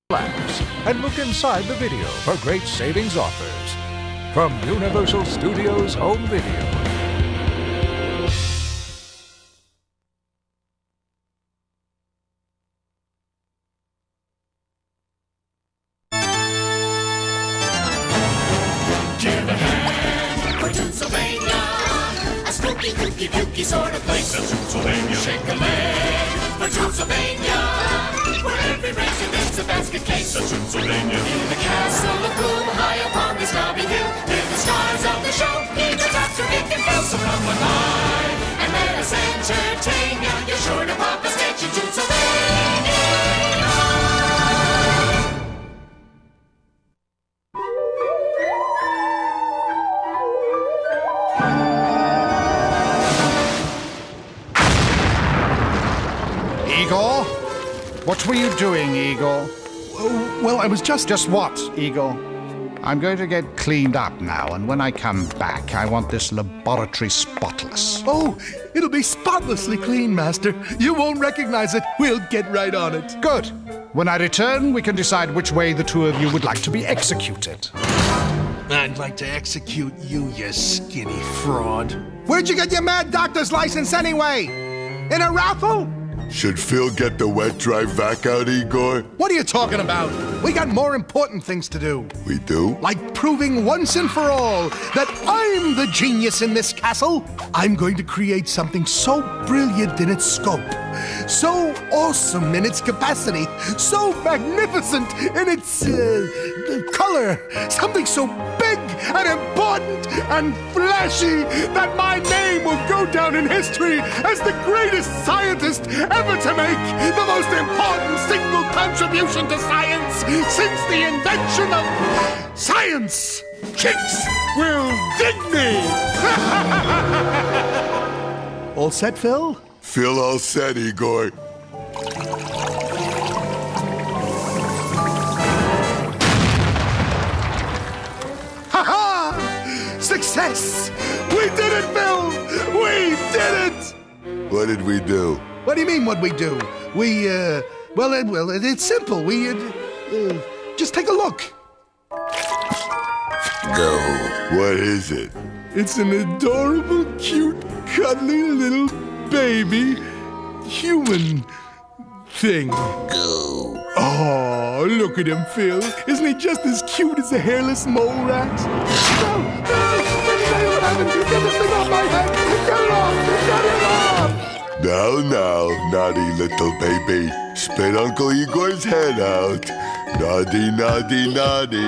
Relax and look inside the video for great savings offers. From Universal Studios Home Video. Give a hand for Toonsylvania, a spooky, kooky, kooky sort of place. That's Toonsylvania. Shake a leg for Toonsylvania, where every resident's a basket case. That's Toonsylvania. In the castle of gloom, high upon this knobby hill, near the stars of the show, eagle traps are big and fill. So come on by and let us entertain ya. You're sure to pop a stitch in Toonsylvania. Igor? What were you doing, Igor? Well, I was just... Just what, Igor? I'm going to get cleaned up now, and when I come back, I want this laboratory spotless. Oh, it'll be spotlessly clean, Master. You won't recognize it. We'll get right on it. Good. When I return, we can decide which way the two of you would like to be executed. I'd like to execute you, you skinny fraud. Where'd you get your mad doctor's license anyway? In a raffle? Should Phil get the wet-dry vac out, Igor? What are you talking about? We got more important things to do. We do? Like proving once and for all that I'm the genius in this castle. I'm going to create something so brilliant in its scope, so awesome in its capacity, so magnificent in its color, something so big and important and flashy that my name will go down in history as the greatest scientist ever to make the most important single contribution to science since the invention of science. Chicks will dig me. All set, Phil? Phil all set, Igor. Ha-ha! Success! We did it, Phil! We did it! What did we do? What do you mean, what'd we do? Well, it's simple. We, just take a look. Go. What is it? It's an adorable, cute, cuddly little baby human thing. Go. Oh, look at him, Phil. Isn't he just as cute as a hairless mole rat? No! What happened? Get this thing off my head! Get it off! Get it off! Now, naughty little baby. Spit Uncle Igor's head out. Naughty, naughty, naughty.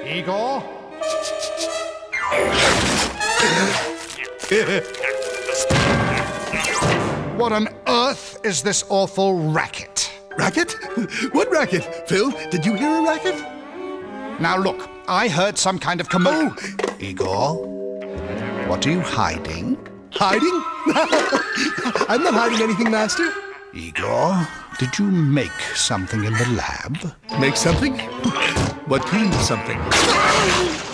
Igor? What on earth is this awful racket? Racket? What racket? Phil, did you hear a racket? Now look, I heard some kind of commotion. Oh. Igor? What are you hiding? Hiding? I'm not hiding anything, Master. Igor, did you make something in the lab? Make something? What kind of something?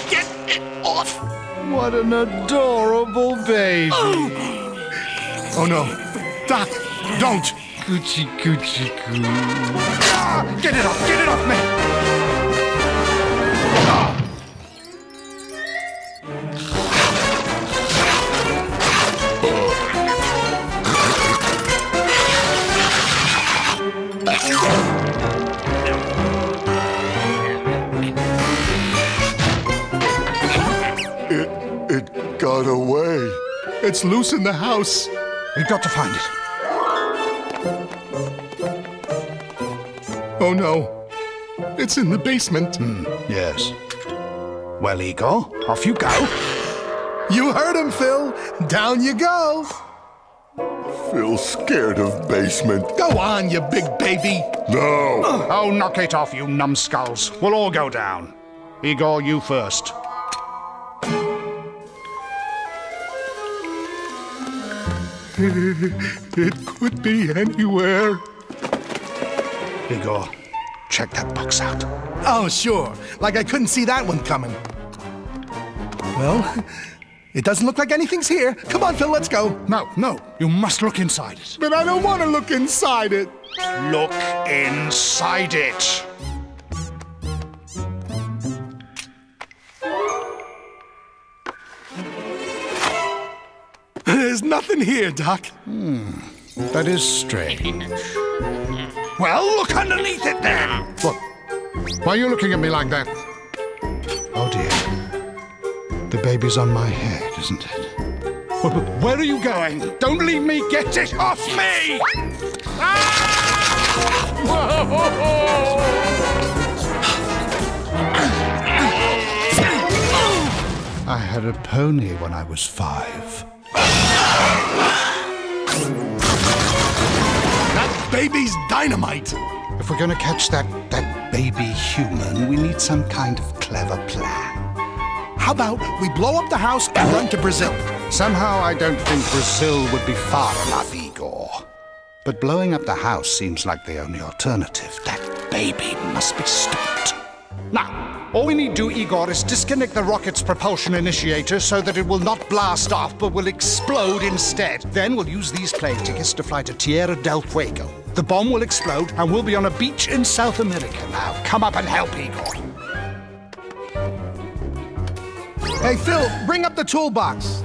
Get it off! What an adorable baby. Oh no. Doc, don't! Coochie, coochie, coo. Ah, get it off me! It got away. It's loose in the house. We've got to find it. Oh no. It's in the basement. Yes. Well, Igor, off you go. You heard him, Phil. Down you go. Phil's scared of basement. Go on, you big baby. No. Oh, knock it off, you numbskulls. We'll all go down. Igor, you first. It could be anywhere. Igor, check that box out. Oh, sure. Like I couldn't see that one coming. Well, It doesn't look like anything's here. Come on, Phil, let's go. No, you must look inside it. But I don't want to look inside it. Look inside it. There's nothing here, Doc. That is strange. Well, look underneath it then. What? Why are you looking at me like that? Oh, dear. The baby's on my head, isn't it? Where are you going? Don't leave me! Get it off me! I had a pony when I was 5. That baby's dynamite. If we're going to catch that baby human, we need some kind of clever plan. How about we blow up the house and run to Brazil? Somehow I don't think Brazil would be far enough, Igor. But blowing up the house seems like the only alternative. That baby must be stopped. Now, all we need to do, Igor, is disconnect the rocket's propulsion initiator so that it will not blast off but will explode instead. Then we'll use these plane tickets to fly to Tierra del Fuego. The bomb will explode and we'll be on a beach in South America. Now, come up and help, Igor. Hey, Phil, bring up the toolbox.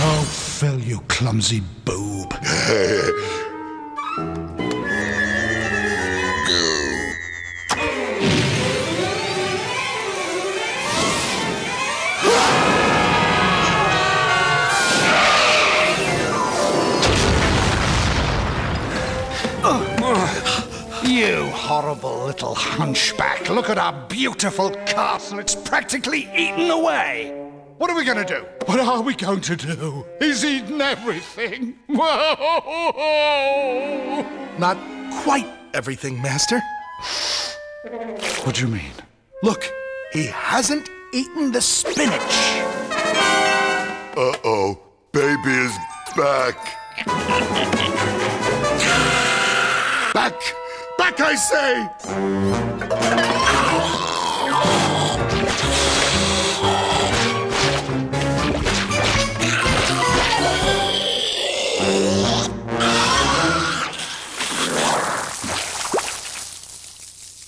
Oh, Phil, you clumsy boob. You horrible little hunchback. Look at our beautiful castle. It's practically eaten away. What are we going to do? What are we going to do? He's eaten everything. Whoa! Not quite everything, Master. What do you mean? Look, he hasn't eaten the spinach. Uh-oh, baby is back. Back, I say!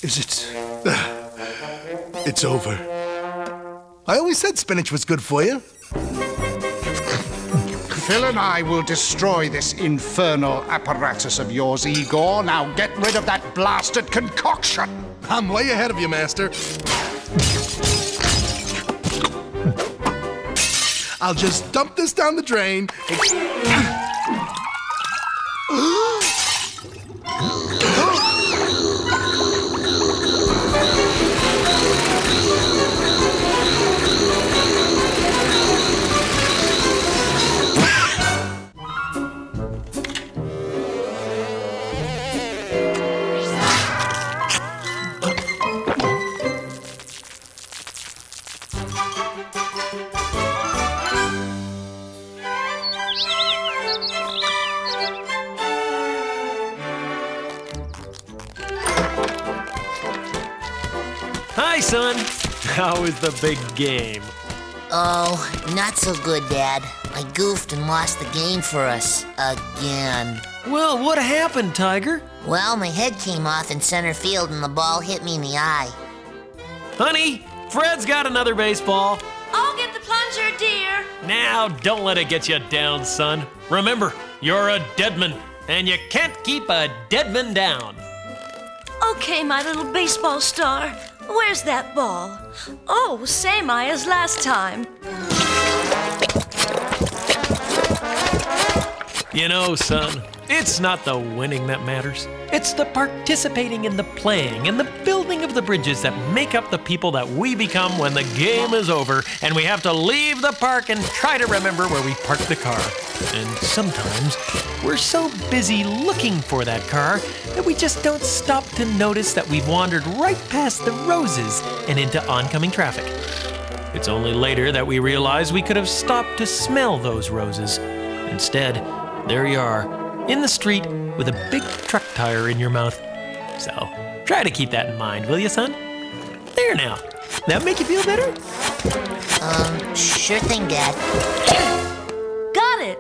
Is it? It's over. I always said spinach was good for you. Phil and I will destroy this infernal apparatus of yours, Igor. Now get rid of that blasted concoction. I'm way ahead of you, Master. I'll just dump this down the drain. Hi, son. How is the big game? Oh, not so good, Dad. I goofed and lost the game for us. Again. Well, what happened, Tiger? Well, my head came off in center field and the ball hit me in the eye. Honey, Fred's got another baseball. I'll get the plunger, dear. Now, don't let it get you down, son. Remember, you're a deadman, and you can't keep a deadman down. Okay, my little baseball star. Where's that ball? Oh, same eye as last time. You know, son, it's not the winning that matters. It's the participating in the playing and the building of the bridges that make up the people that we become when the game is over and we have to leave the park and try to remember where we parked the car. And sometimes we're so busy looking for that car that we just don't stop to notice that we've wandered right past the roses and into oncoming traffic. It's only later that we realize we could have stopped to smell those roses. Instead, there you are, in the street with a big truck tire in your mouth. So, try to keep that in mind, will you, son? There now. That make you feel better? Sure thing, Dad. Got it.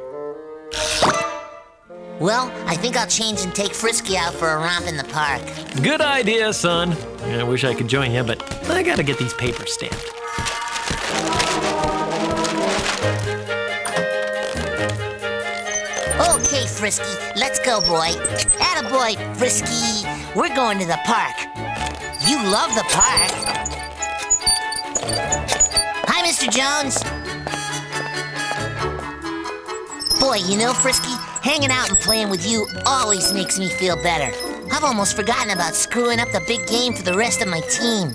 Well, I think I'll change and take Frisky out for a romp in the park. Good idea, son. I wish I could join you, but I gotta get these papers stamped. Okay, Frisky, let's go, boy. Attaboy, Frisky. We're going to the park. You love the park. Hi, Mr. Jones. Boy, you know, Frisky, hanging out and playing with you always makes me feel better. I've almost forgotten about screwing up the big game for the rest of my team.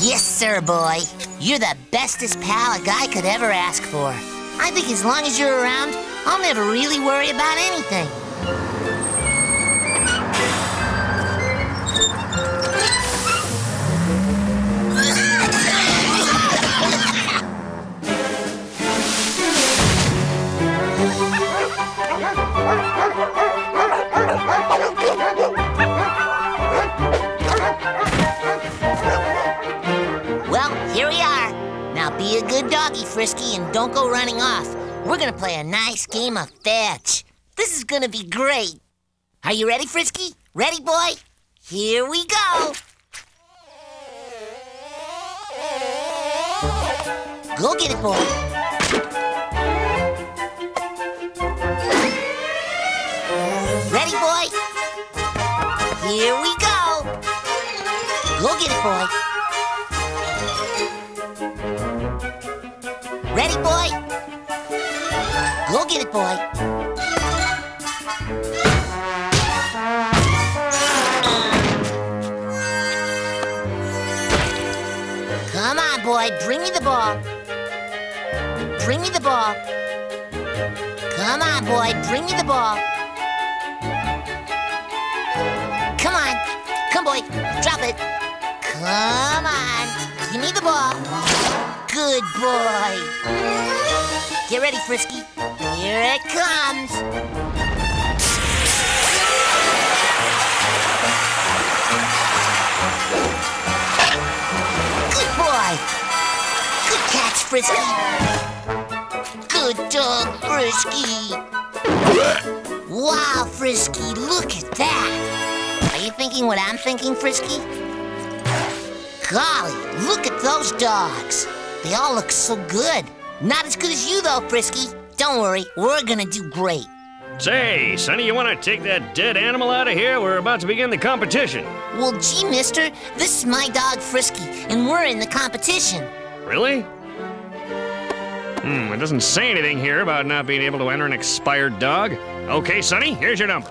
Yes, sir, boy. You're the bestest pal a guy could ever ask for. I think as long as you're around, I'll never really worry about anything. Well, here we are. Now be a good doggy, Frisky, and don't go running off. We're gonna play a nice game of fetch. This is gonna be great. Are you ready, Frisky? Ready, boy? Here we go. Go get it, boy. Ready, boy? Here we go. Go get it, boy. Ready, boy? Go get it, boy. Come on, boy. Bring me the ball. Bring me the ball. Come on, boy. Bring me the ball. Come on. Come, boy. Drop it. Come on. Give me the ball. Good boy. Get ready, Frisky. Here it comes. Good boy. Good catch, Frisky. Good dog, Frisky. Wow, Frisky, look at that. Are you thinking what I'm thinking, Frisky? Golly, look at those dogs. They all look so good. Not as good as you, though, Frisky. Don't worry, we're gonna do great. Say, Sonny, you want to take that dead animal out of here? We're about to begin the competition. Well, gee, mister, this is my dog, Frisky, and we're in the competition. Really? It doesn't say anything here about not being able to enter an expired dog. Okay, Sonny, here's your number.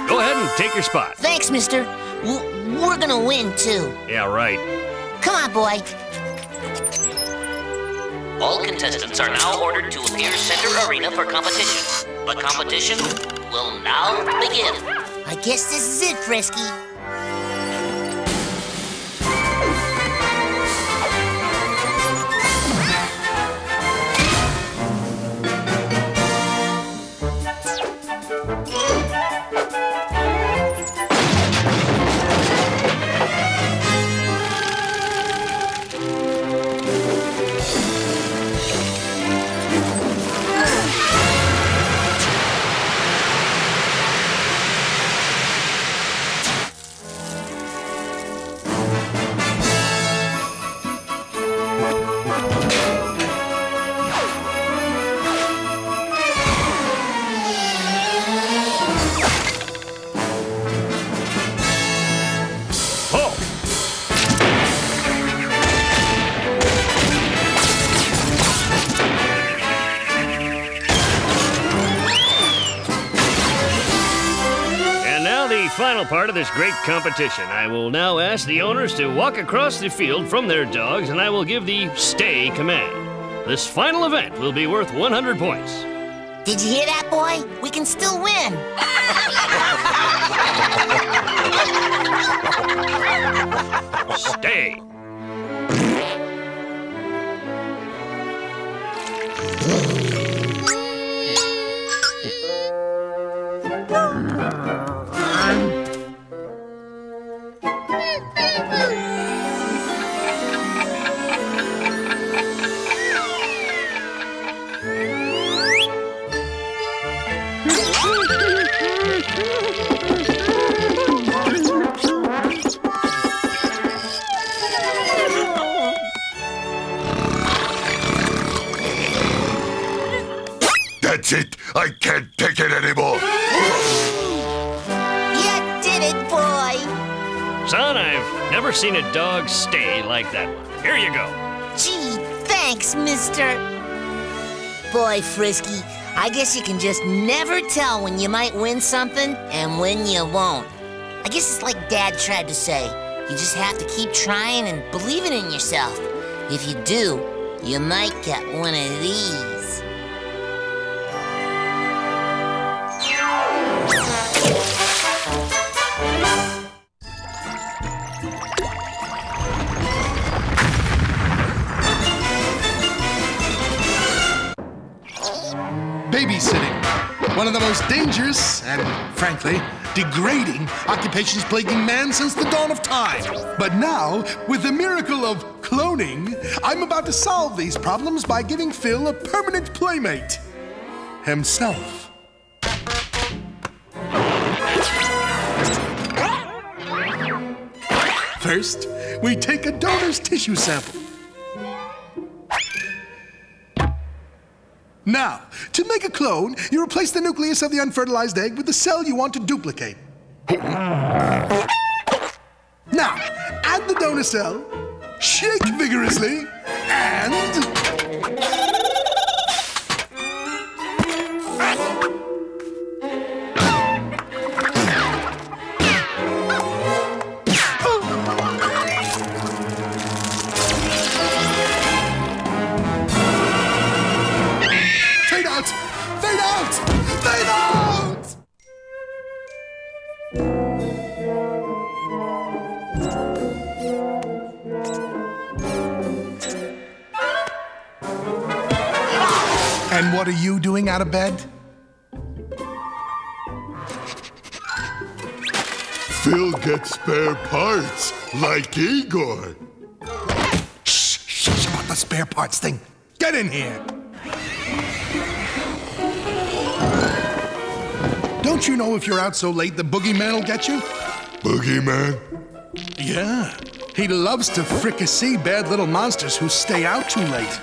Go ahead and take your spot. Thanks, mister. We're gonna win, too. Yeah, right. Come on, boy. All contestants are now ordered to appear center arena for competition. The competition will now begin. I guess this is it, Frisky. Final part of this great competition. I will now ask the owners to walk across the field from their dogs, and I will give the stay command. This final event will be worth 100 points. Did you hear that, boy? We can still win. Stay. can't take it anymore. You did it, boy. Son, I've never seen a dog stay like that one. Here you go. Gee, thanks, mister. Boy, Frisky, I guess you can just never tell when you might win something and when you won't. I guess it's like Dad tried to say. You just have to keep trying and believing in yourself. If you do, you might get one of these. Babysitting, one of the most dangerous and, frankly, degrading occupations plaguing man since the dawn of time. But now, with the miracle of cloning, I'm about to solve these problems by giving Phil a permanent playmate. Himself. First, we take a donor's tissue sample. Now, to make a clone, you replace the nucleus of the unfertilized egg with the cell you want to duplicate. Now, add the donor cell, shake vigorously, and... And what are you doing out of bed? Phil gets spare parts, like Igor. Shh about the spare parts thing. Get in here. Don't you know if you're out so late, the boogeyman will get you? Boogeyman? Yeah. He loves to fricassee bad little monsters who stay out too late.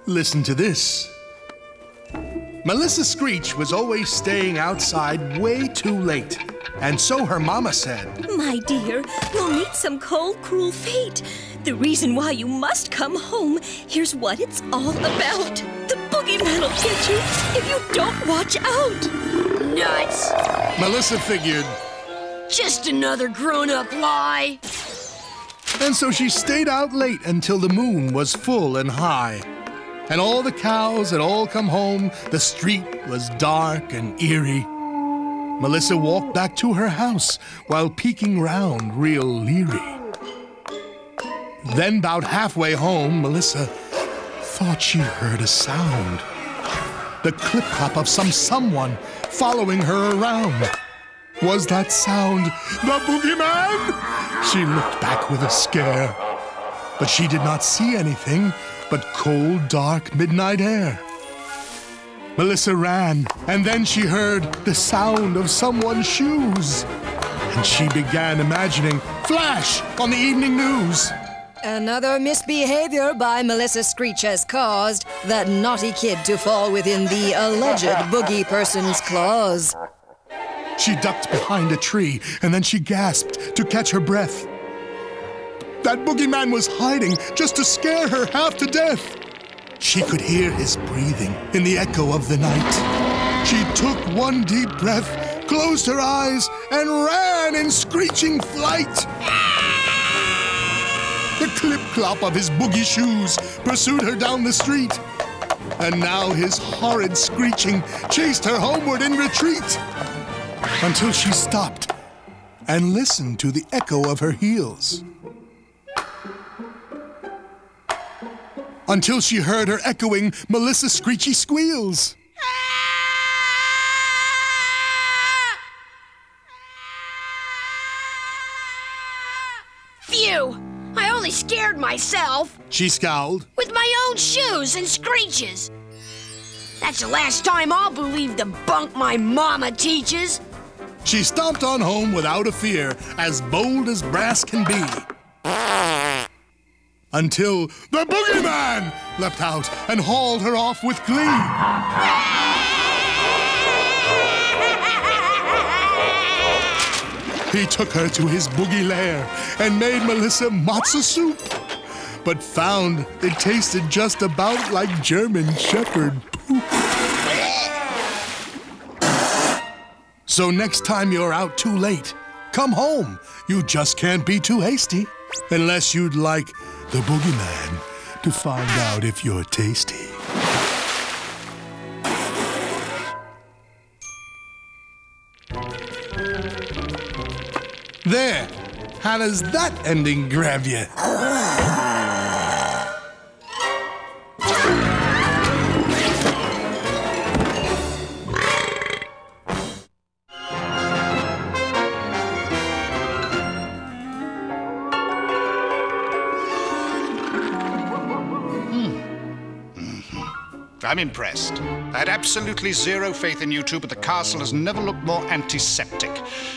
Listen to this. Melissa Screech was always staying outside way too late. And so her mama said, My dear, you'll meet some cold, cruel fate. The reason why you must come home, here's what it's all about. The boogeyman will get you if you don't watch out. Nuts. Melissa figured, Just another grown-up lie. And so she stayed out late until the moon was full and high. And all the cows had all come home. The street was dark and eerie. Melissa walked back to her house while peeking round real leery. Then about halfway home, Melissa thought she heard a sound. The clip-clop of someone following her around. Was that sound the boogeyman? She looked back with a scare. But she did not see anything but cold, dark midnight air. Melissa ran, and then she heard the sound of someone's shoes. And she began imagining Flash on the evening news. Another misbehavior by Melissa Screech has caused that naughty kid to fall within the alleged boogie person's claws. She ducked behind a tree, and then she gasped to catch her breath. That boogeyman was hiding just to scare her half to death. She could hear his breathing in the echo of the night. She took one deep breath, closed her eyes, and ran in screeching flight. The clip-clop of his boogie shoes pursued her down the street. And now his horrid screeching chased her homeward in retreat. Until she stopped and listened to the echo of her heels. Until she heard her echoing Melissa Screechy squeals. Phew! I only scared myself. She scowled. With my own shoes and screeches. That's the last time I'll believe the bunk my mama teaches. She stomped on home without a fear, as bold as brass can be. Until the boogeyman leapt out and hauled her off with glee. He took her to his boogie lair and made Melissa matzo soup, but found it tasted just about like German Shepherd poop. So next time you're out too late, come home. You just can't be too hasty, unless you'd like the boogeyman to find out if you're tasty. There. How does that ending grab you? I'm impressed. I had absolutely zero faith in you two, but the castle has never looked more antiseptic.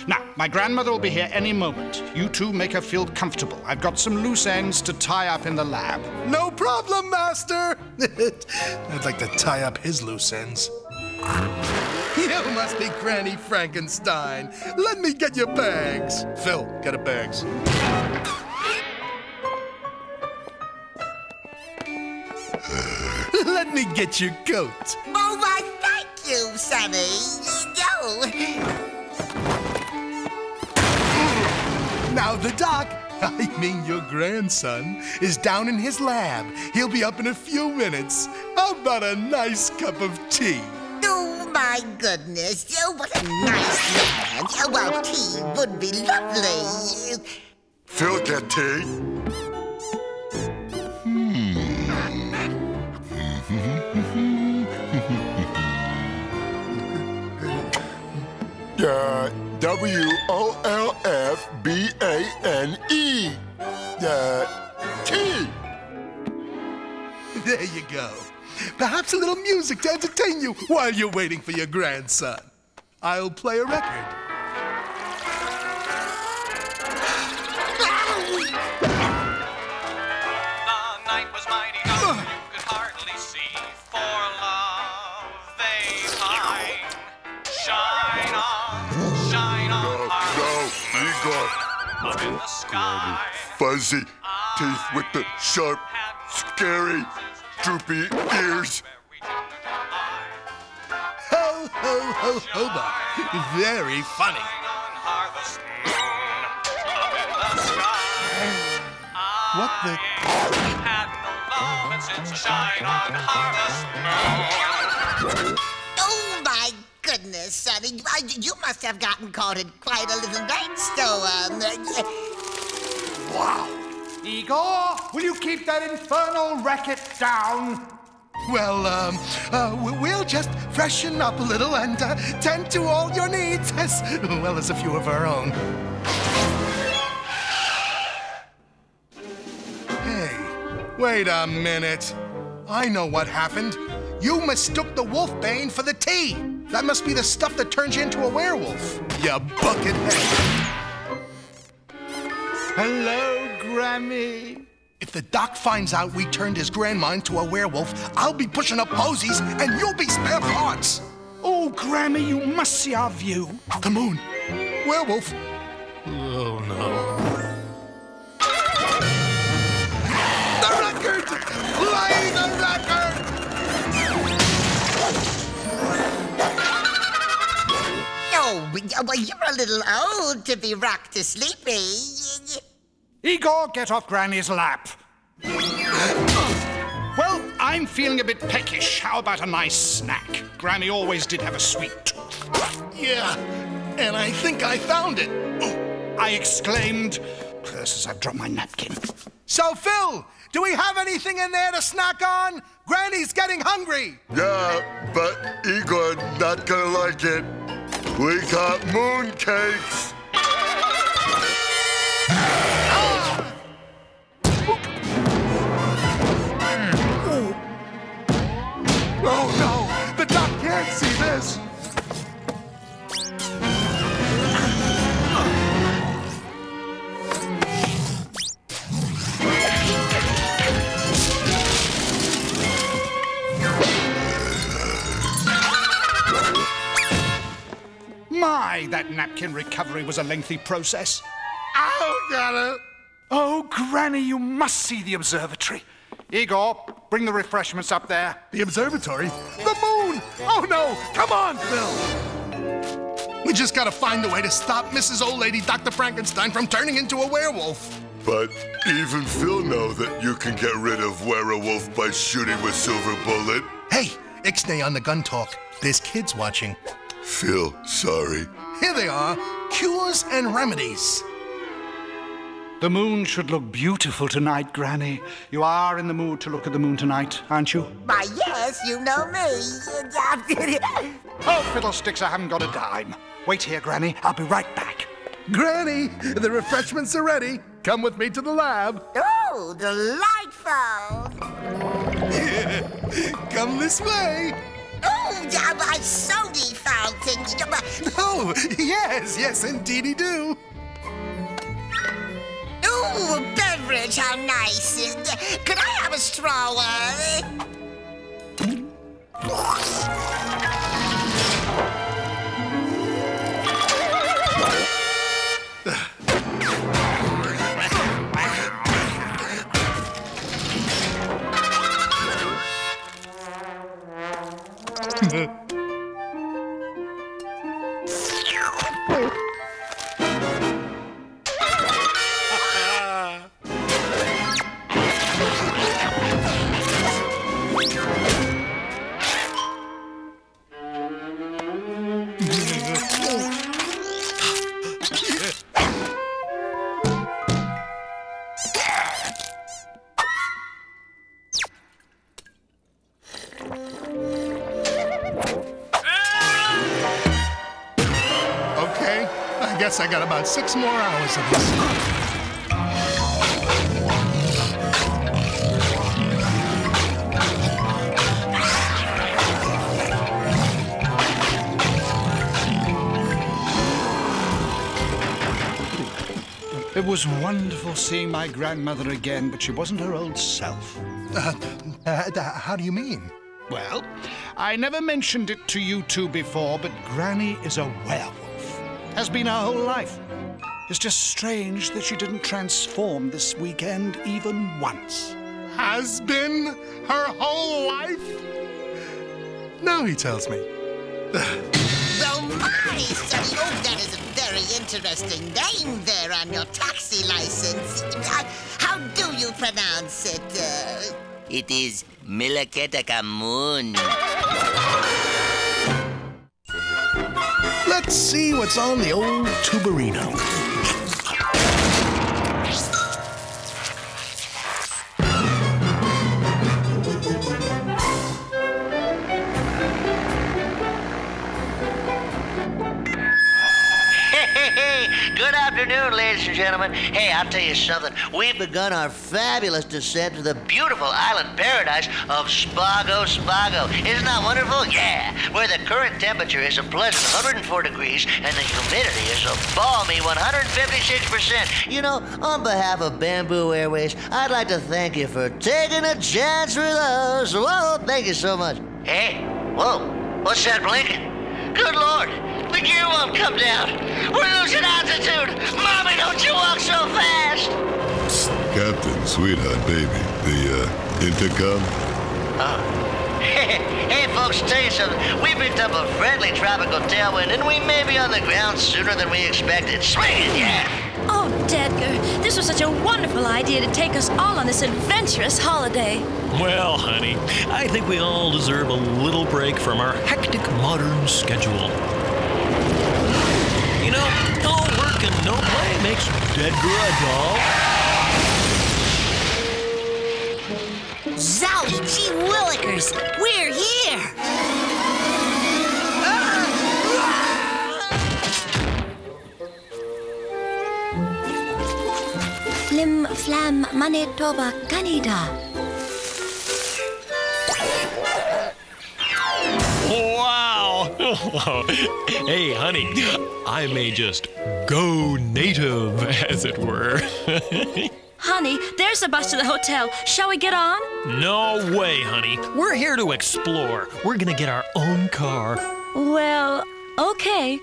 Now, my grandmother will be here any moment. You two make her feel comfortable. I've got some loose ends to tie up in the lab. No problem, Master! I'd like to tie up his loose ends. You must be Granny Frankenstein. Let me get your bags. Phil, get her bags. Let me get your coat. Oh, why, thank you, Sonny. Now the doc, I mean your grandson, is down in his lab. He'll be up in a few minutes. How about a nice cup of tea? Oh, my goodness. Oh, what a nice man. Oh, well, tea would be lovely. Phil, get tea? W-O-L-F-B-A-N-E. Tea. There you go. Perhaps a little music to entertain you while you're waiting for your grandson. I'll play a record. Up in the sky. Fuzzy teeth with the sharp, scary, droopy ears. Ho, ho, ho, hoba. Very funny. What the? Oh, my goodness, Sonny. You must have gotten caught in quite a little rainstorm. Wow. Igor, will you keep that infernal racket down? Well, we'll just freshen up a little and tend to all your needs, as well as a few of our own. Hey, wait a minute. I know what happened. You mistook the wolfbane for the tea. That must be the stuff that turns you into a werewolf. You buckethead. Hello, Grammy. If the doc finds out we turned his grandma into a werewolf, I'll be pushing up posies and you'll be spare parts. Oh, Grammy, you must see our view. The moon. Werewolf. Oh, no. The record! Play the record! Oh, well, you're a little old to be rocked to sleepy. Igor, get off Granny's lap. Well, I'm feeling a bit peckish. How about a nice snack? Granny always did have a sweet tooth. Yeah, and I think I found it. Oh, I exclaimed. Curses, I've dropped my napkin. So, Phil, do we have anything in there to snack on? Granny's getting hungry. Yeah, but Igor not gonna like it. We got mooncakes. Oh, no! The doc can't see this! My, that that napkin recovery was a lengthy process. Oh, got it. Oh, Granny, you must see the observatory. Igor, bring the refreshments up there. The observatory? The moon! Oh, no! Come on, Phil! We just gotta find a way to stop Mrs. Old Lady Dr. Frankenstein from turning into a werewolf. But even Phil knows that you can get rid of werewolf by shooting with silver bullet. Hey, Ixnay on the gun talk. There's kids watching. Phil, sorry. Here they are. Cures and remedies. The moon should look beautiful tonight, Granny. You are in the mood to look at the moon tonight, aren't you? Why, yes, you know me. Oh, fiddlesticks, I haven't got a dime. Wait here, Granny. I'll be right back. Granny, the refreshments are ready. Come with me to the lab. Oh, delightful. Come this way. Oh, a soda fountain. Oh, yes, indeedy do. Ooh, a beverage, how nice. Could I have a straw? I guess I got about 6 more hours of this. It was wonderful seeing my grandmother again, but she wasn't her old self. How do you mean? Well, I never mentioned it to you two before, but Granny is a werewolf. Has been her whole life. It's just strange that she didn't transform this weekend even once. Has been her whole life? No, he tells me. Oh, my, Sonny. Oh, that is a very interesting name there on your taxi license. How do you pronounce it? It is Milaketakamun. Let's see what's on the old tuberino. Good afternoon, ladies and gentlemen. Hey, I'll tell you something. We've begun our fabulous descent to the beautiful island paradise of Spago. Isn't that wonderful? Yeah, where the current temperature is a pleasant 104 degrees and the humidity is a balmy 156%. You know, on behalf of Bamboo Airways, I'd like to thank you for taking a chance with us. Whoa, thank you so much. Hey, whoa, what's that blinking? Good Lord, the gear won't come down. We're losing altitude. Mommy, don't you walk so fast. Captain, sweetheart, baby, the intercom? Hey, folks, tell you something. We picked up a friendly tropical tailwind, and we may be on the ground sooner than we expected. Swing it, yeah! Oh, Dedgar, this was such a wonderful idea to take us all on this adventurous holiday. Well, honey, I think we all deserve a little break from our hectic modern schedule. You know, all work and no play makes Dedgar a dog. Zowie gee willikers, we're here! Flim Flam Manitoba Canada. Wow! Hey, honey, I may just go native, as it were. Honey, there's the bus to the hotel. Shall we get on? No way, honey. We're here to explore. We're gonna get our own car. Well, okay.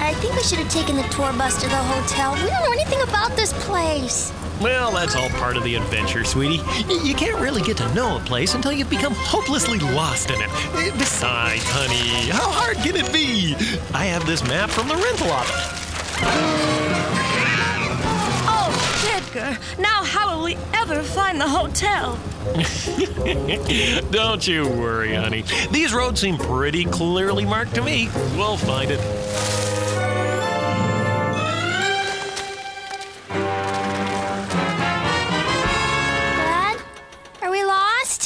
I think we should have taken the tour bus to the hotel. We don't know anything about this place. Well, that's all part of the adventure, sweetie. You can't really get to know a place until you've become hopelessly lost in it. Besides, honey, how hard can it be? I have this map from the rental office. Oh, Edgar, now how will we ever find the hotel? Don't you worry, honey. These roads seem pretty clearly marked to me. We'll find it.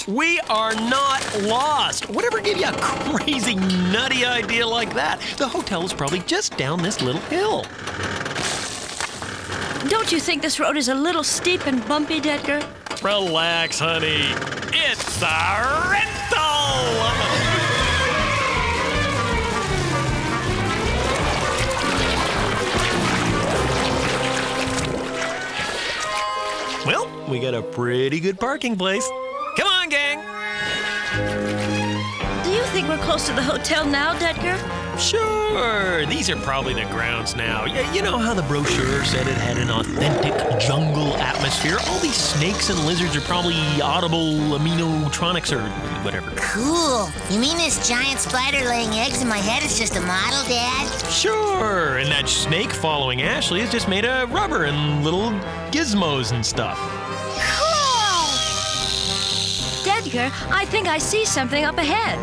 We are not lost. Whatever gave you a crazy, nutty idea like that? The hotel is probably just down this little hill. Don't you think this road is a little steep and bumpy, Edgar? Relax, honey. It's a rental! Well, we got a pretty good parking place. Come on, gang! Do you think we're close to the hotel now, Edgar? Sure. These are probably the grounds now. You know how the brochure said it had an authentic jungle atmosphere? All these snakes and lizards are probably audible aminotronics or whatever. Cool. You mean this giant spider laying eggs in my head is just a model, Dad? Sure. And that snake following Ashley is just made of rubber and little gizmos and stuff. Edgar, I think I see something up ahead.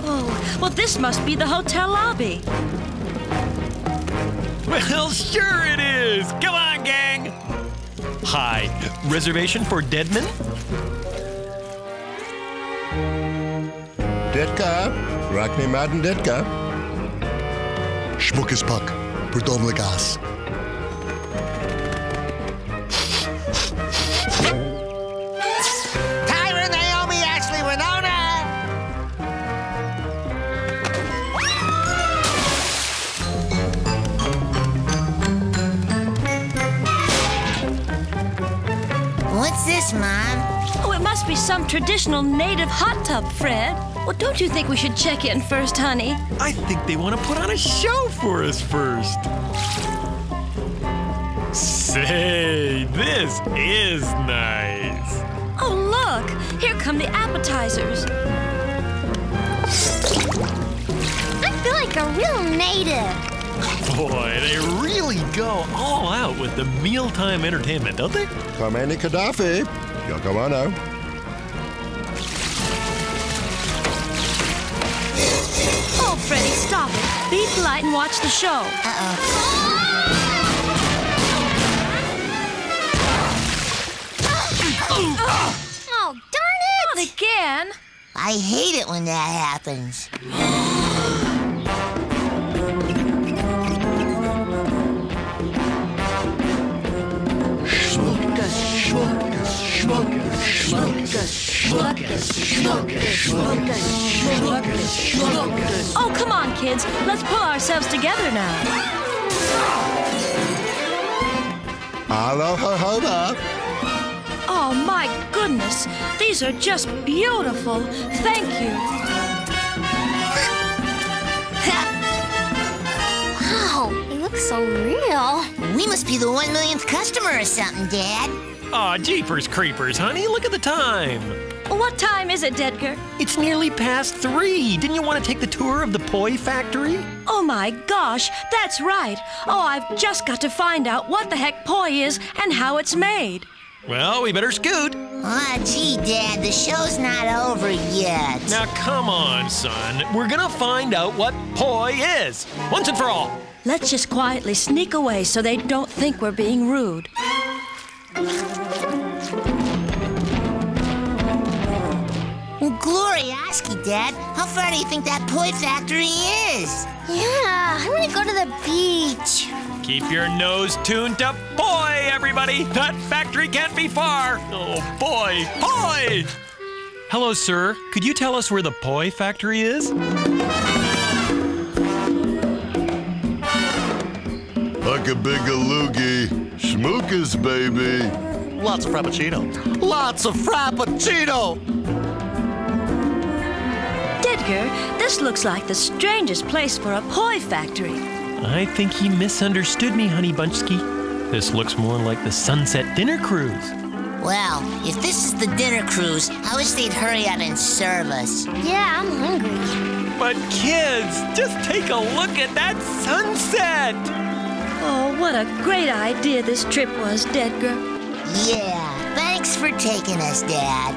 Oh, well, this must be the hotel lobby. Well, sure it is. Come on, gang. Hi. Reservation for Deadman? Detka, Rockney Madden Detka. Schmuckes Pack, Perdom Gas. What's this, Mom? Oh, it must be some traditional native hot tub, Fred. Well, don't you think we should check in first, honey? I think they want to put on a show for us first. Say, this is nice. Oh, look! Here come the appetizers. I feel like a real native. Boy, they really go all out with the mealtime entertainment, don't they? Come any Gaddafi. Yo, come on now. Oh, Freddie, stop it. Be polite and watch the show. Oh, darn it! Not again. I hate it when that happens. Oh, come on, kids. Let's pull ourselves together now. Hold up. Oh, my goodness. These are just beautiful. Thank you. Wow, they look so real. We must be the 1 millionth customer or something, Dad. Aw, jeepers creepers, honey. Look at the time. What time is it, Edgar? It's nearly past 3. Didn't you want to take the tour of the poi factory? Oh, my gosh. That's right. Oh, I've just got to find out what the heck poi is and how it's made. Well, we better scoot. Aw, gee, Dad, the show's not over yet. Now, come on, son. We're gonna find out what poi is, once and for all. Let's just quietly sneak away so they don't think we're being rude. Well, glorioski, Dad. How far do you think that poi factory is? Yeah, I want to go to the beach. Keep your nose tuned to poi, everybody. That factory can't be far. Oh, boy, poi! Hello, sir. Could you tell us where the poi factory is? Like a big loogie. Schmookus, baby. Lots of Frappuccino. Lots of Frappuccino! Edgar, this looks like the strangest place for a poi factory. I think he misunderstood me, Honey Bunchski. This looks more like the Sunset Dinner Cruise. Well, if this is the dinner cruise, I wish they'd hurry out and serve us. Yeah, I'm hungry. But kids, just take a look at that sunset! Oh, what a great idea this trip was, Dedgar. Yeah, thanks for taking us, Dad.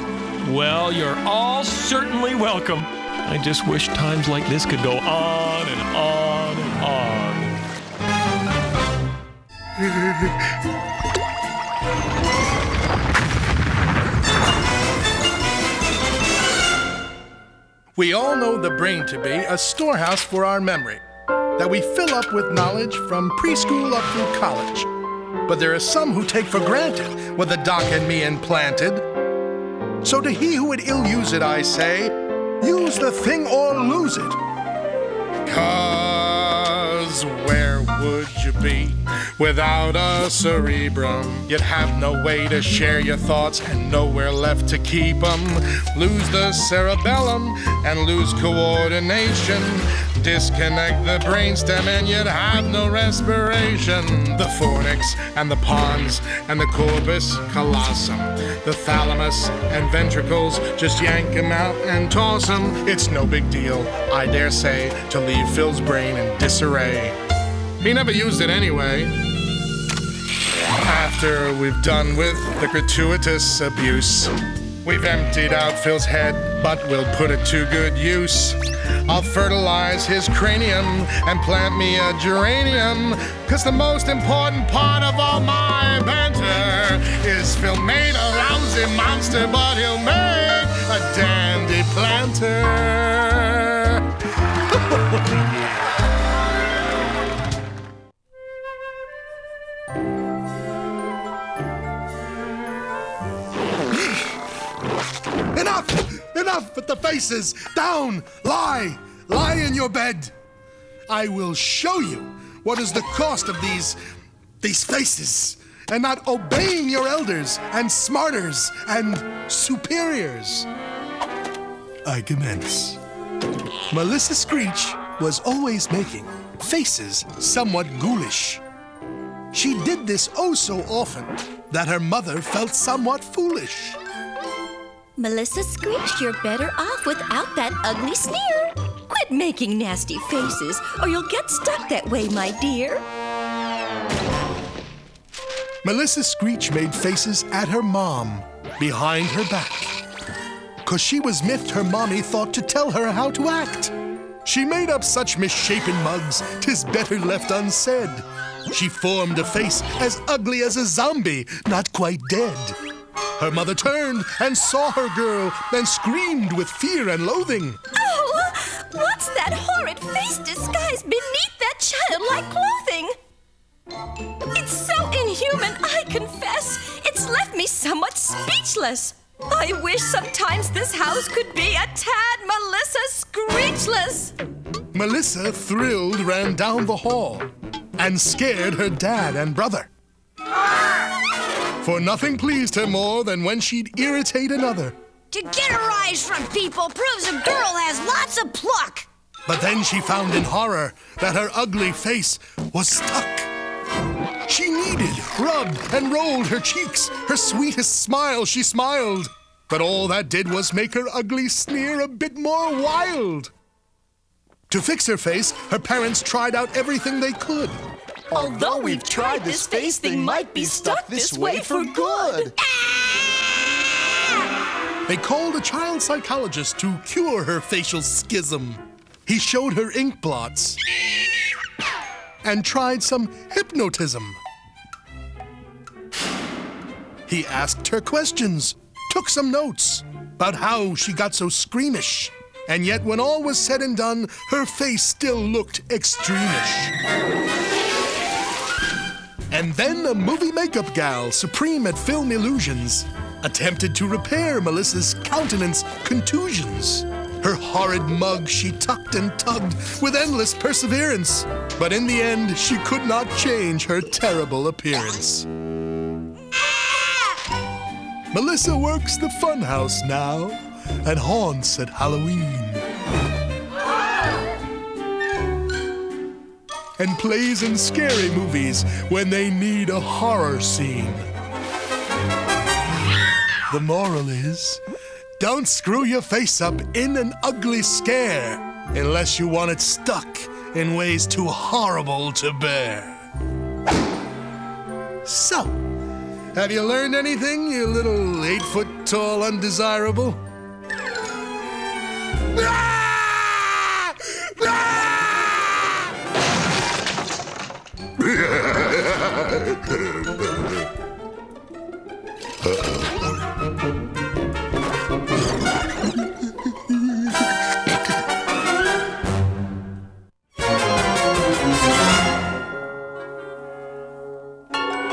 Well, you're all certainly welcome. I just wish times like this could go on and on and on. We all know the brain to be a storehouse for our memory, that we fill up with knowledge from preschool up through college. But there are some who take for granted what the doc and me implanted. So to he who would ill use it, I say, use the thing or lose it. 'Cause where would you be without a cerebrum? You'd have no way to share your thoughts and nowhere left to keep them. Lose the cerebellum and lose coordination. Disconnect the brainstem and you'd have no respiration. The fornix and the pons and the corpus callosum, the thalamus and ventricles, just yank 'em out and toss 'em. It's no big deal, I dare say, to leave Phil's brain in disarray. He never used it anyway. After we've done with the gratuitous abuse, we've emptied out Phil's head, but we'll put it to good use. I'll fertilize his cranium and plant me a geranium, 'cause the most important part of all my banter is Phil made a lousy monster, but he'll make a dandy planter. Enough with the faces! Down! Lie! Lie in your bed! I will show you what is the cost of these faces, and not obeying your elders and smarters and superiors. I commence. Melissa Screech was always making faces somewhat ghoulish. She did this oh so often that her mother felt somewhat foolish. Melissa Screech, you're better off without that ugly sneer. Quit making nasty faces, or you'll get stuck that way, my dear. Melissa Screech made faces at her mom, behind her back. 'Cause she was miffed her mommy thought to tell her how to act. She made up such misshapen mugs, 'tis better left unsaid. She formed a face as ugly as a zombie, not quite dead. Her mother turned and saw her girl, then screamed with fear and loathing. Oh, what's that horrid face disguised beneath that childlike clothing? It's so inhuman, I confess. It's left me somewhat speechless. I wish sometimes this house could be a tad Melissa Screechless. Melissa, thrilled, ran down the hall and scared her dad and brother. For nothing pleased her more than when she'd irritate another. To get a rise from people proves a girl has lots of pluck. But then she found in horror that her ugly face was stuck. She kneaded, rubbed, and rolled her cheeks. Her sweetest smile she smiled. But all that did was make her ugly sneer a bit more wild. To fix her face, her parents tried out everything they could. Although we've tried this face thing might be stuck this way for good. They called a child psychologist to cure her facial schism. He showed her ink blots and tried some hypnotism. He asked her questions, took some notes about how she got so squeamish. And yet when all was said and done, her face still looked extremish. And then a movie makeup gal, supreme at film illusions, attempted to repair Melissa's countenance contusions. Her horrid mug she tucked and tugged with endless perseverance. But in the end, she could not change her terrible appearance. Melissa works the funhouse now and haunts at Halloween. and plays in scary movies when they need a horror scene. The moral is, don't screw your face up in an ugly scare unless you want it stuck in ways too horrible to bear. So, have you learned anything, you little 8-foot-tall undesirable?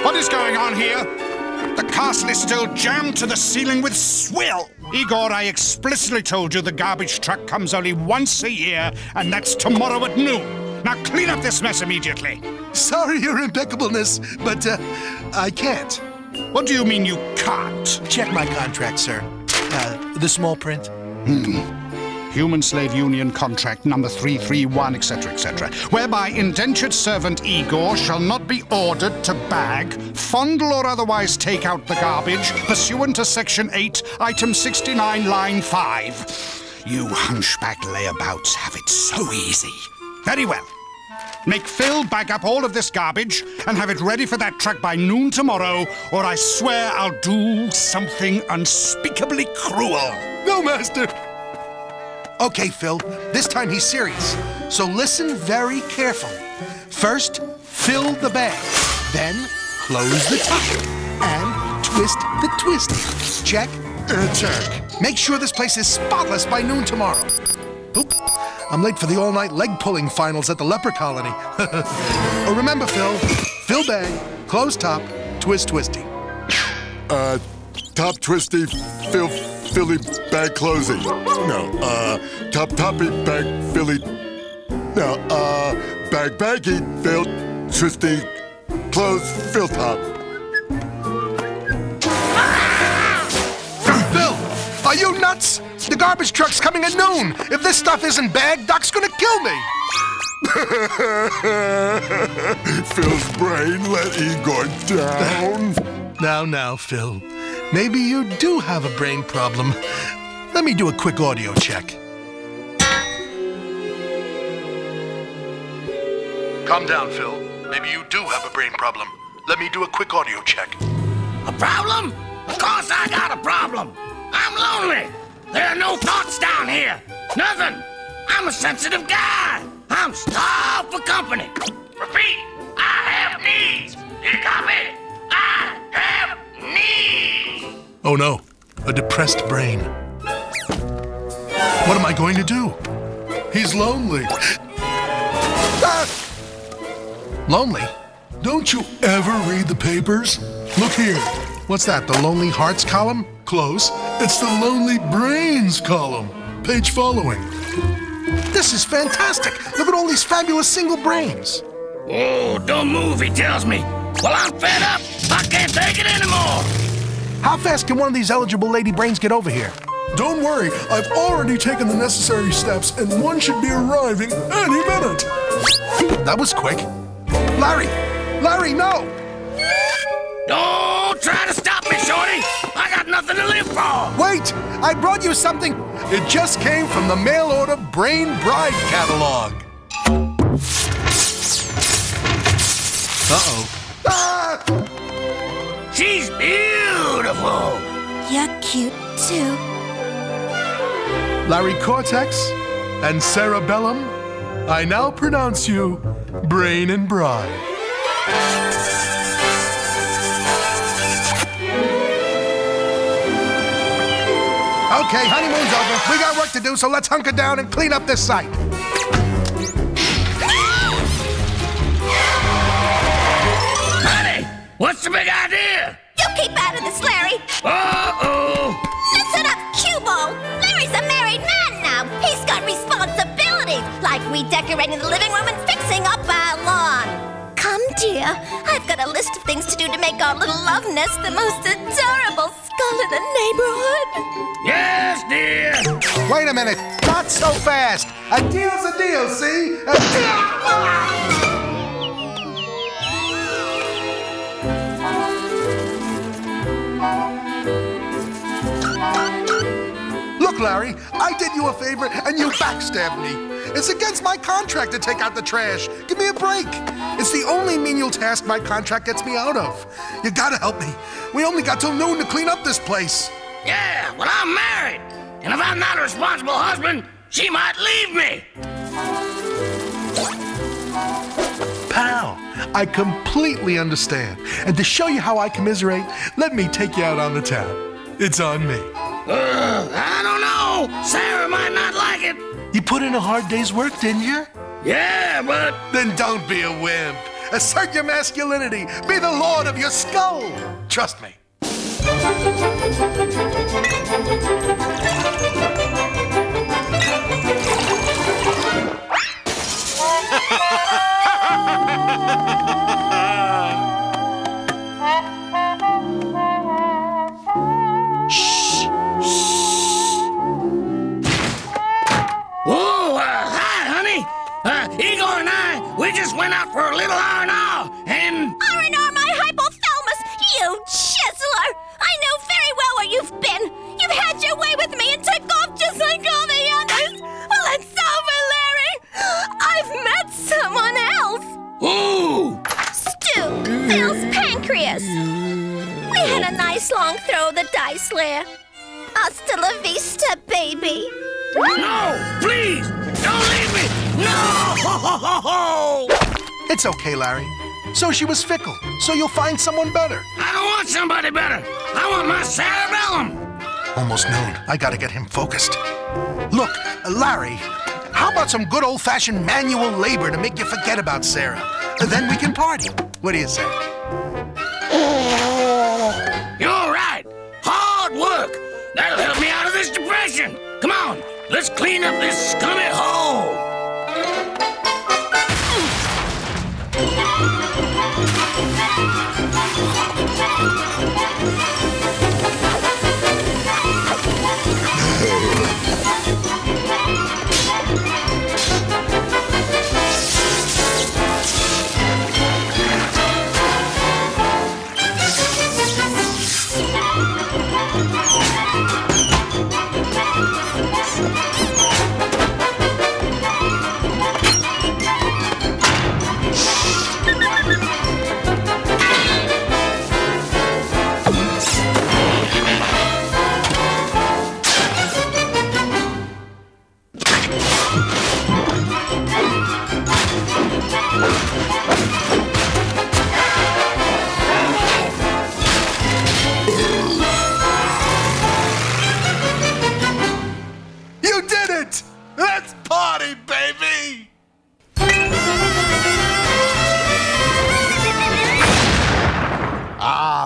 What is going on here? The castle is still jammed to the ceiling with swill. Igor, I explicitly told you the garbage truck comes only once a year, and that's tomorrow at noon. Now clean up this mess immediately. Sorry, Your Impeccableness, but I can't. What do you mean you can't? Check my contract, sir. The small print. Human Slave Union contract number 331, etc., etc., whereby indentured servant Igor shall not be ordered to bag, fondle or otherwise take out the garbage pursuant to Section 8, Item 69, Line 5. You hunchback layabouts have it so easy. Very well. Make Phil bag up all of this garbage and have it ready for that truck by noon tomorrow, or I swear I'll do something unspeakably cruel. No, Master. Okay, Phil, this time he's serious. So listen very carefully. First, fill the bag. Then, close the top. And twist the twisty. Check? Check. Make sure this place is spotless by noon tomorrow. Oop. I'm late for the all-night leg-pulling finals at the leper colony. Oh, remember, Phil, fill bag, close top, twist twisty. Top twisty, Philly bag closing. No, top toppy bag Philly. No, bag baggy, Phil twisty, close, Phil top. Phil, are you nuts? The garbage truck's coming at noon. If this stuff isn't bagged, Doc's gonna kill me. Phil's brain let Igor down. Now, Phil. Maybe you do have a brain problem. Let me do a quick audio check. Calm down, Phil. Maybe you do have a brain problem. Let me do a quick audio check. A problem? Of course I got a problem. I'm lonely. There are no thoughts down here. Nothing. I'm a sensitive guy. I'm starved for company. Repeat, I have needs. You got me? I have needs. Oh no, a depressed brain. What am I going to do? He's lonely. Lonely? Don't you ever read the papers? Look here. What's that, the Lonely Hearts column? Close. It's the Lonely Brains column. Page following. This is fantastic. Look at all these fabulous single brains. Oh, don't move, he tells me. Well, I'm fed up. I can't take it anymore. How fast can one of these eligible lady brains get over here? Don't worry, I've already taken the necessary steps, and one should be arriving any minute. That was quick. Larry, no! Don't try to stop me, Shorty. I got nothing to live for. Wait, I brought you something. It just came from the mail-order Brain Bride catalog. Uh-oh. Ah! She's beautiful. You're cute, too. Larry Cortex and Cerebellum, I now pronounce you Brain and Bride. Okay, honeymoon's over. We got work to do, so let's hunker down and clean up this site. Honey, what's the big idea? You keep out of this, Larry. Uh-oh. Listen up, Cubo. Larry's a married man now. He's got responsibilities, like redecorating the living room and fixing up our lawn. Come, dear. I've got a list of things to do to make our little love nest the most adorable skull in the neighborhood. Yes, dear. Wait a minute. Not so fast. A deal's a deal, see? A deal. you a favor and you backstab me. It's against my contract to take out the trash. Give me a break. It's the only menial task my contract gets me out of. You gotta help me. We only got till noon to clean up this place. Yeah, well, I'm married. And if I'm not a responsible husband, she might leave me. Pal, I completely understand. And to show you how I commiserate, let me take you out on the town. It's on me. I don't know. Sarah might not like it. You put in a hard day's work, didn't you? Yeah, but... Then don't be a wimp. Assert your masculinity. Be the lord of your skull. Trust me. Hi, honey. Igor and I, we just went out for a little R&R, and... R&R my hypothalamus, you chiseler! I know very well where you've been. You've had your way with me and took off just like all the others. Well, it's over, Larry. I've met someone else. Who? Stu, Phil's pancreas. We had a nice long throw of the dice, Leia. Hasta la vista, baby. No, please, don't leave me. No! It's okay, Larry. So she was fickle, so you'll find someone better. I don't want somebody better. I want my cerebellum. Almost noon. I gotta get him focused. Look, Larry, how about some good old-fashioned manual labor to make you forget about Sarah? Then we can party. What do you say? You're right. Hard work. That'll help me out of this depression. Come on, let's clean up this scummy hole.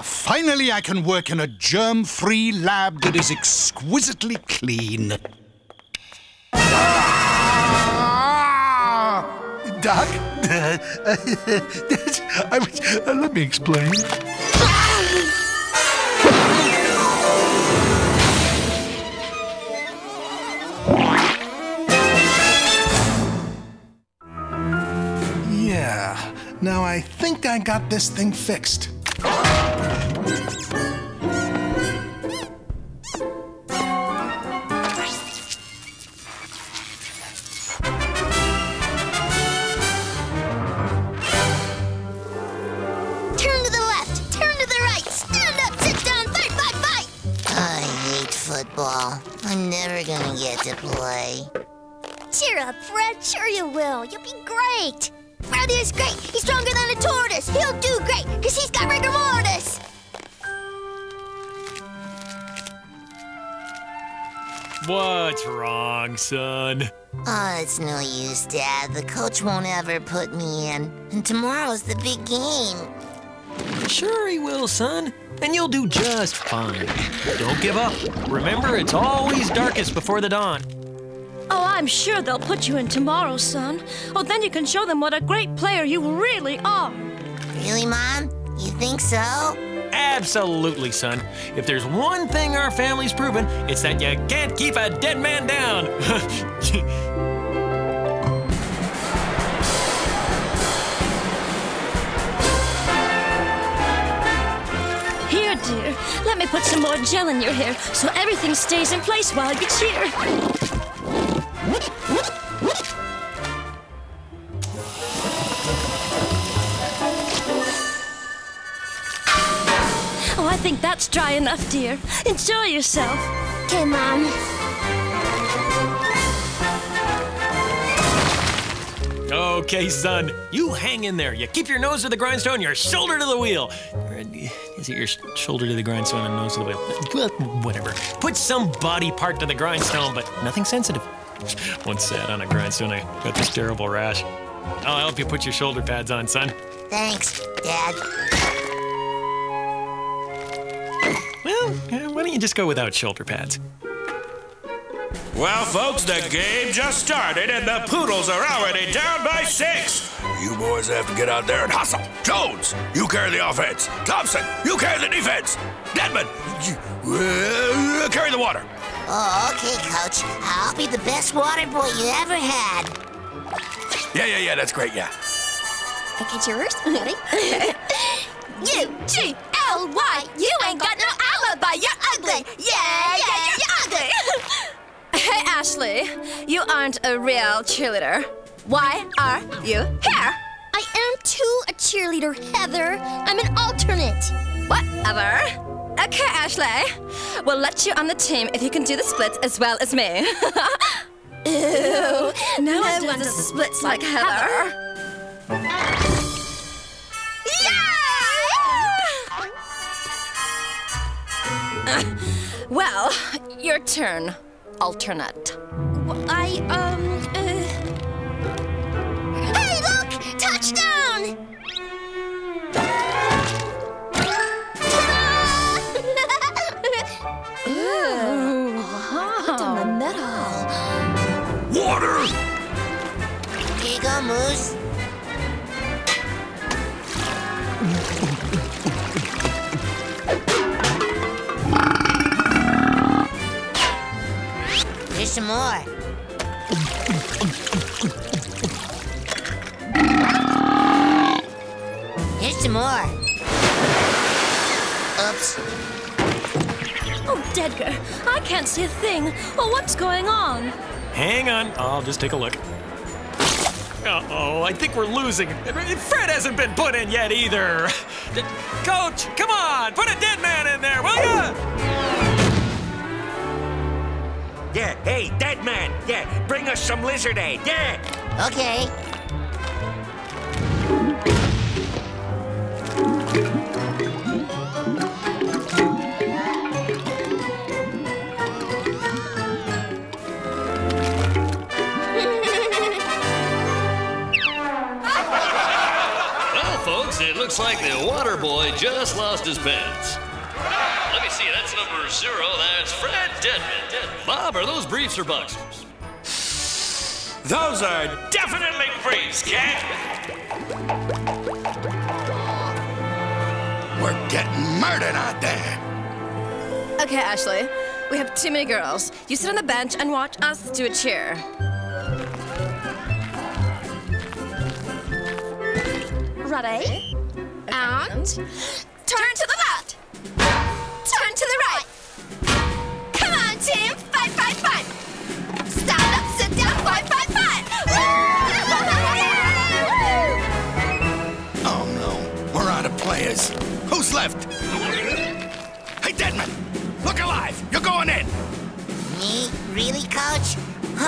Finally, I can work in a germ-free lab that is exquisitely clean. Doc? Let me explain. Yeah, now I think I got this thing fixed. I'm never gonna get to play. Cheer up, Fred. Sure you will. You'll be great. Fred is great. He's stronger than a tortoise. He'll do great, because he's got rigor mortis. What's wrong, son? Oh, it's no use, Dad. The coach won't ever put me in. And tomorrow's the big game. Sure he will, son. And you'll do just fine. Don't give up. Remember, it's always darkest before the dawn. Oh, I'm sure they'll put you in tomorrow, son. Oh, then you can show them what a great player you really are. Really, Mom? You think so? Absolutely, son. If there's one thing our family's proven, it's that you can't keep a dead man down. Here, dear, let me put some more gel in your hair so everything stays in place while you cheer. think that's dry enough, dear. Enjoy yourself. Okay, Mom. Okay, son. You hang in there. You keep your nose to the grindstone, your shoulder to the wheel. Or is it your shoulder to the grindstone and nose to the wheel? Well, whatever. Put some body part to the grindstone, but nothing sensitive. Once sat on a grindstone, I got this terrible rash. I'll help you put your shoulder pads on, son. Thanks, Dad. Well, why don't you just go without shoulder pads? Well, folks, the game just started and the Poodles are already down by 6. You boys have to get out there and hustle. Jones, you carry the offense. Thompson, you carry the defense. Dedman, you carry the water. Oh, okay, Coach. I'll be the best water boy you ever had. Yeah, that's great, yeah. Okay, it's yours. Ready? U-G-L-Y. You ain't got no alibi. You're ugly. Yeah, you're ugly. Hey, Ashley, you aren't a real cheerleader. Why are you here? I am too a cheerleader, Heather. I'm an alternate. Whatever. Okay, Ashley. We'll let you on the team if you can do the splits as well as me. Ew. No one does the splits like Heather. Well, your turn, alternate. Hey, look! Touchdown! Ooh. Right down the middle. Water! Here you go, Moose. Here's some more. Here's some more. Oops. Oh, Dedgar, I can't see a thing. Well, what's going on? Hang on. I'll just take a look. Uh-oh, I think we're losing. Fred hasn't been put in yet either. Coach, come on, put a dead man in there, will ya? Yeah, hey, dead man. Yeah, bring us some lizard aid. Yeah. Okay. Well, folks, it looks like the water boy just lost his pants. Let me see, that's number 0. That's Fred Dedman. Bob, are those briefs or boxers? Those are definitely briefs, Cat. We're getting murdered out there. Okay, Ashley, we have too many girls. You sit on the bench and watch us do a cheer. Ready? And turn to the left. Turn to the right. Come on, team. Fight, fight, fight. Stand up, sit down, fight, fight, fight. Oh, no. We're out of players. Who's left? Hey, Dedman, look alive. You're going in. Me? Really, Coach?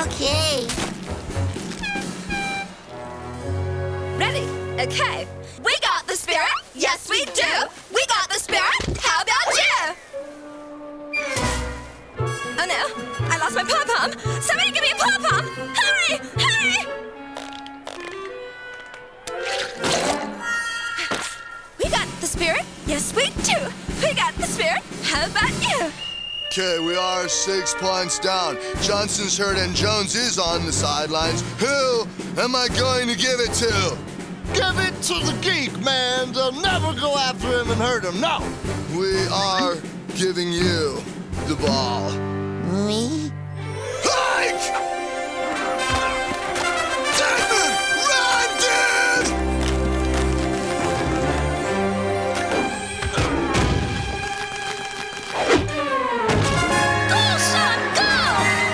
Okay. Ready? Okay. We got the spirit. Yes, we do. We got the spirit. How about you? Oh no, I lost my pom-pom. Somebody give me a pom-pom. Hurry, hurry. We got the spirit. Yes, we do. We got the spirit. How about you? Okay, we are 6 points down. Johnson's hurt and Jones is on the sidelines. Who am I going to give it to? Give it to the geek, man. They'll never go after him and hurt him. No. We are giving you the ball. Me? Hike! Dedman, run, dude! Go, Sean, go!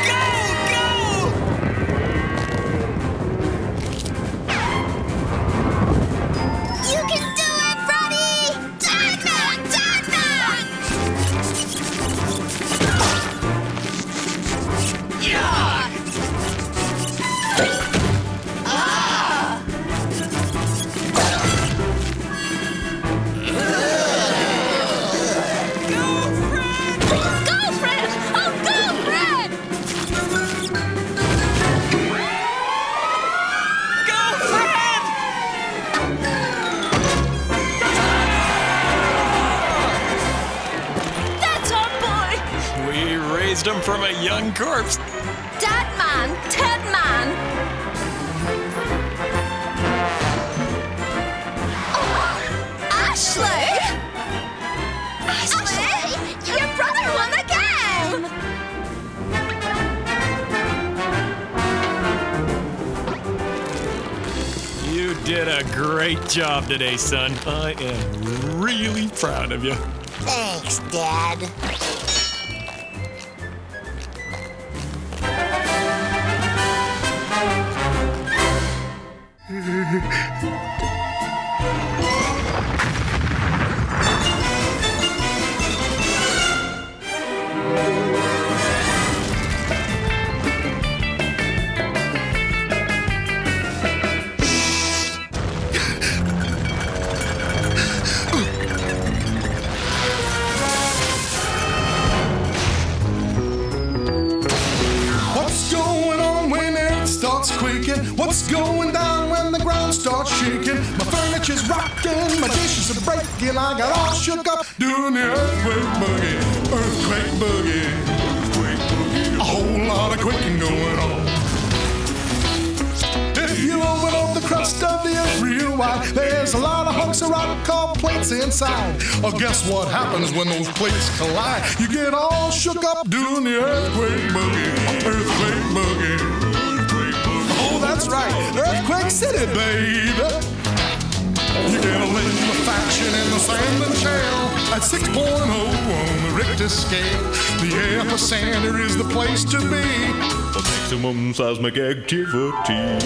Go, go! You can do it, Freddy! Dedman, Dedman! wisdom from a young corpse. Dead man! Dead man! Oh, Ashley! Ashley! Your brother won the game! You did a great job today, son. I am really proud of you. Thanks, Dad. What's going down when the ground starts shaking? My furniture's rocking, my dishes are breaking. I got all shook up doing the earthquake boogie. Earthquake boogie. Earthquake boogie. A whole lot of quaking going on. If you open up the crust of the earth real wide, there's a lot of hunks of rock called plates inside. Oh, guess what happens when those plates collide? You get all shook up doing the earthquake boogie. Earthquake boogie. That's right, Earthquake City, baby. You get a liquefaction in the sand and shell at 6.0 on the Richter scale. The epicenter is the place to be. For maximum seismic activity.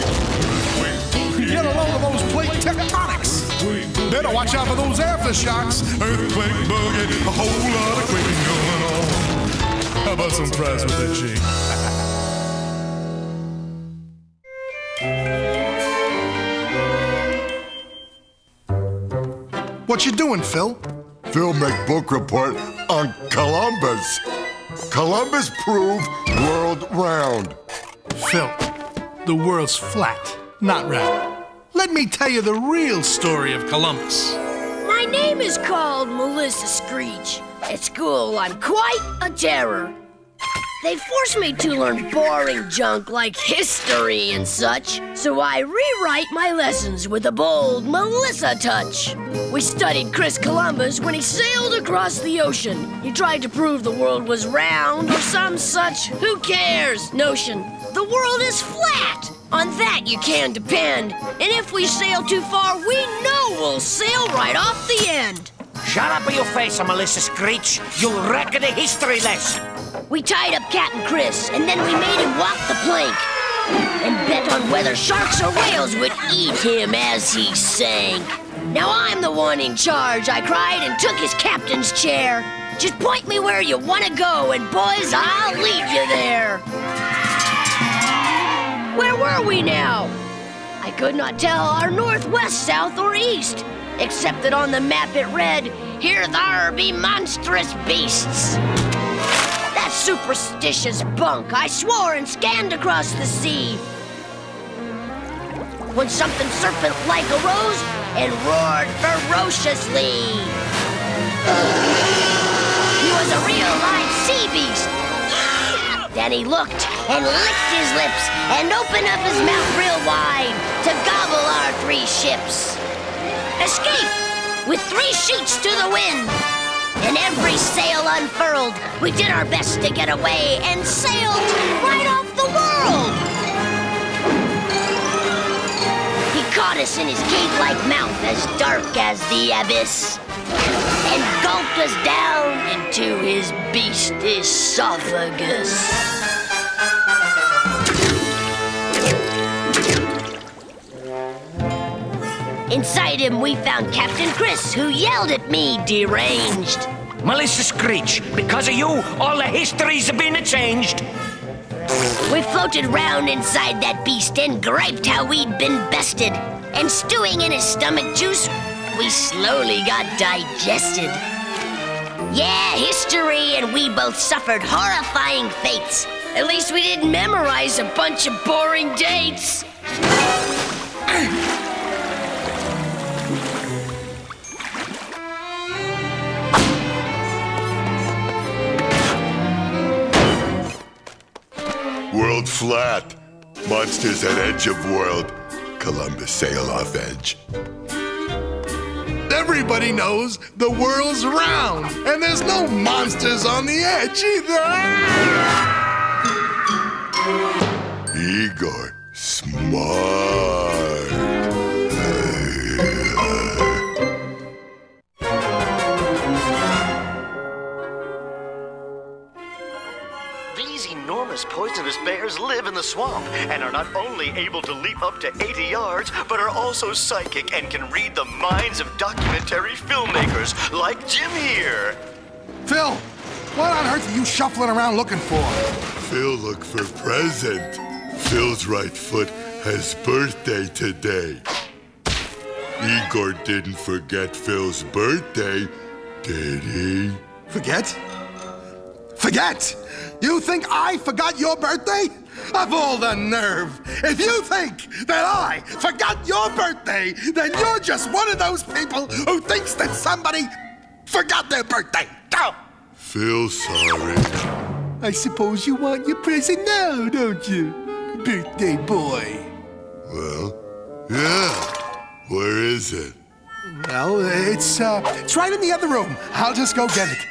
Get a load of those plate tectonics. Better watch out for those aftershocks. Earthquake boogie, a whole lot of quaking going on. How about some fries with that G? What you doing, Phil? Phil make book report on Columbus. Columbus proved world round. Phil, the world's flat, not round. Let me tell you the real story of Columbus. My name is called Melissa Screech. At school, I'm quite a terror. They force me to learn boring junk like history and such, so I rewrite my lessons with a bold Melissa touch. We studied Chris Columbus when he sailed across the ocean. He tried to prove the world was round or some such who cares notion. The world is flat. On that you can depend. And if we sail too far, we know we'll sail right off the end. Shut up or you'll face a Melissa Screech. You'll wreck the history lesson. We tied up Captain Chris, and then we made him walk the plank. And bet on whether sharks or whales would eat him as he sank. Now I'm the one in charge, I cried and took his captain's chair. Just point me where you want to go, and boys, I'll lead you there. Where were we now? I could not tell our north, west, south, or east, except that on the map it read, "Here thar be monstrous beasts." That superstitious bunk, I swore and scanned across the sea. When something serpent-like arose and roared ferociously. He was a real live sea beast. Then he looked and licked his lips and opened up his mouth real wide to gobble our 3 ships. Escape with 3 sheets to the wind. And every sail unfurled, we did our best to get away and sailed right off the world. He caught us in his cave-like mouth as dark as the abyss and gulped us down into his beast esophagus. Inside him, we found Captain Chris, who yelled at me, deranged. Melissa Screech, because of you, all the histories have been changed. We floated round inside that beast and griped how we'd been bested. And stewing in his stomach juice, we slowly got digested. Yeah, history and we both suffered horrifying fates. At least we didn't memorize a bunch of boring dates. flat. Monsters at edge of world. Columbus sail off edge. Everybody knows the world's round, and there's no monsters on the edge either. Igor, smart. These enormous poisonous bears live in the swamp and are not only able to leap up to 80 yards, but are also psychic and can read the minds of documentary filmmakers like Jim here. Phil, what on earth are you shuffling around looking for? Phil, look for present. Phil's right foot has birthday today. Igor didn't forget Phil's birthday, did he? Forget? Forget? You think I forgot your birthday? Of all the nerve! If you think that I forgot your birthday, then you're just one of those people who thinks that somebody forgot their birthday. Go! Phil, sorry. I suppose you want your present now, don't you? Birthday boy. Well, yeah. Where is it? Well, it's right in the other room. I'll just go get it.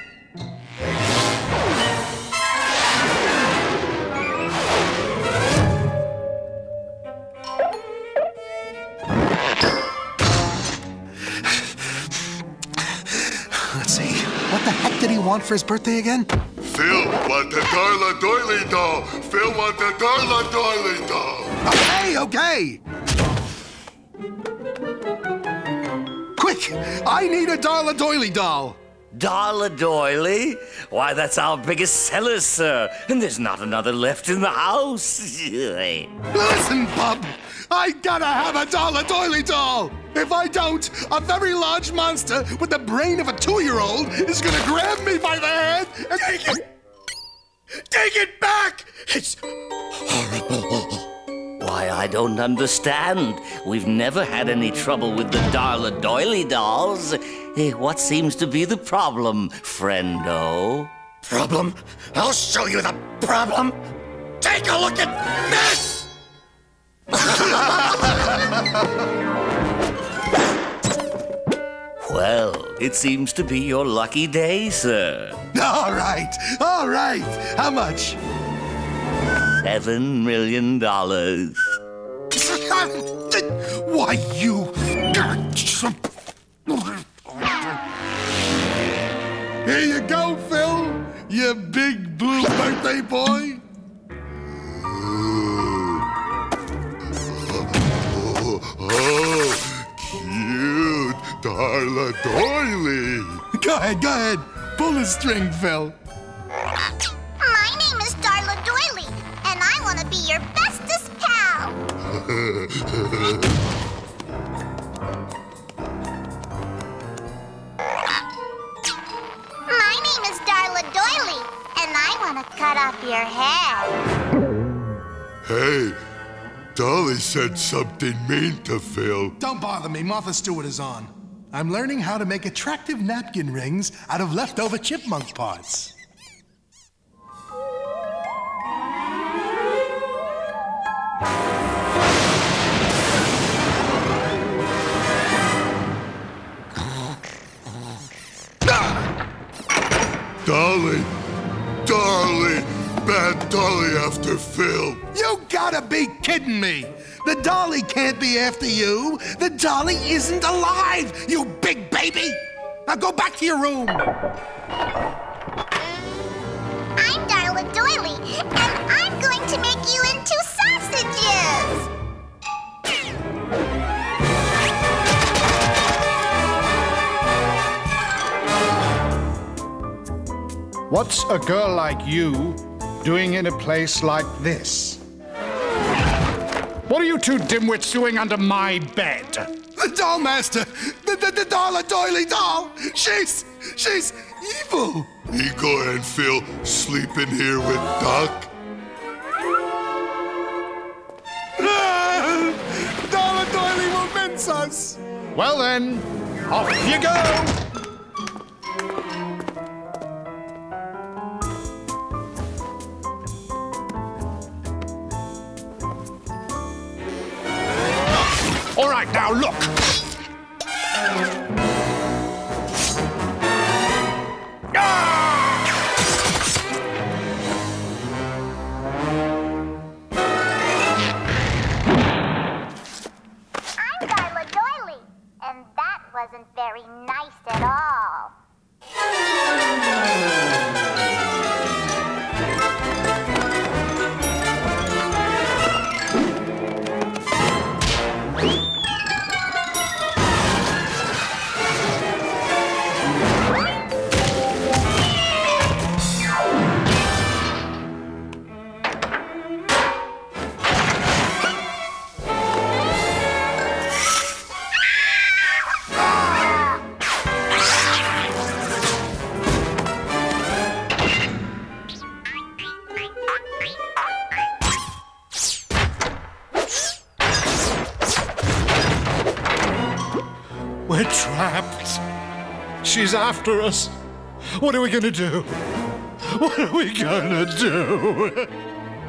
Let's see. What the heck did he want for his birthday again? Phil want the Darla Doily doll. Phil want the Darla Doily doll. Okay. Quick! I need a Darla Doily doll. Darla Doily? Why, that's our biggest seller, sir. And there's not another left in the house. Listen, bub. I gotta have a Darla Doily doll. If I don't, a very large monster with the brain of a 2-year-old is gonna grab me by the head and take it. Take it back! It's horrible. Why, I don't understand. We've never had any trouble with the Darla Doily dolls. What seems to be the problem, friendo? Problem? I'll show you the problem. Take a look at this! Well, it seems to be your lucky day, sir. All right. How much? $7 million. Why, you... Here you go, Phil. You big blue birthday boy. Oh, cute. Darla Doily. Go ahead. Pull the string, Phil. My name is Darla Doily, and I want to be your bestest pal. My name is Darla Doily, and I want to cut off your head. Hey, Dolly said something mean to Phil. Don't bother me. Martha Stewart is on. I'm learning how to make attractive napkin rings out of leftover chipmunk parts. Dolly, bad Dolly after Phil. You gotta be kidding me! The dolly can't be after you! The dolly isn't alive, you big baby! Now go back to your room! I'm Darla Doily, and I'm going to make you into sausages! What's a girl like you doing in a place like this? What are you two dimwits doing under my bed? The doll master! The Darla Doily doll! She's evil! Igor and Phil sleeping here with Doc? Darla Doily will mince us! Well then, off you go! right, now look. I'm Darla Doily, and that wasn't very nice at all. We're trapped. She's after us. What are we gonna do? What are we gonna do?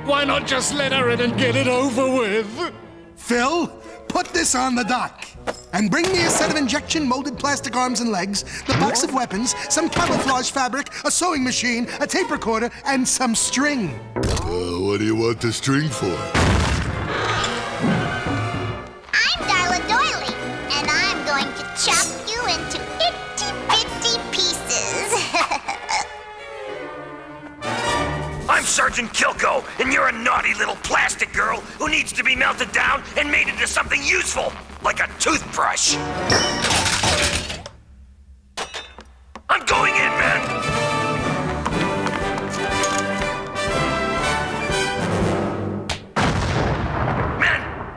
Why not just let her in and get it over with? Phil, put this on the dock. And bring me a set of injection molded plastic arms and legs, the box of weapons, some camouflage fabric, a sewing machine, a tape recorder, and some string. What do you want the string for? I'm Darla Doily, and I'm going to chop you into itty-bitty pieces. I'm Sergeant Kilko, and you're a naughty little plastic girl who needs to be melted down and made into something useful, like a toothbrush. I'm going in, man!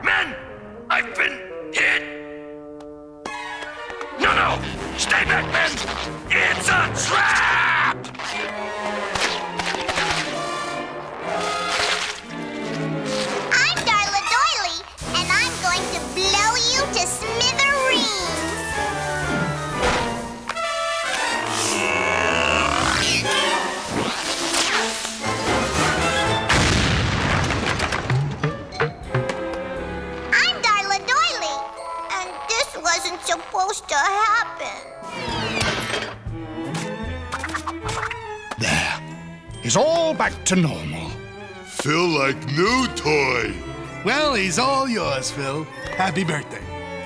Men! I've been hit! No! Stay back, men! It's a trap! I'm Darla Doily, and I'm going to blow you to smithereens. I'm Darla Doily, and this wasn't supposed to happen. There. He's all back to normal. Feel like new toy. Well, he's all yours, Phil. Happy birthday.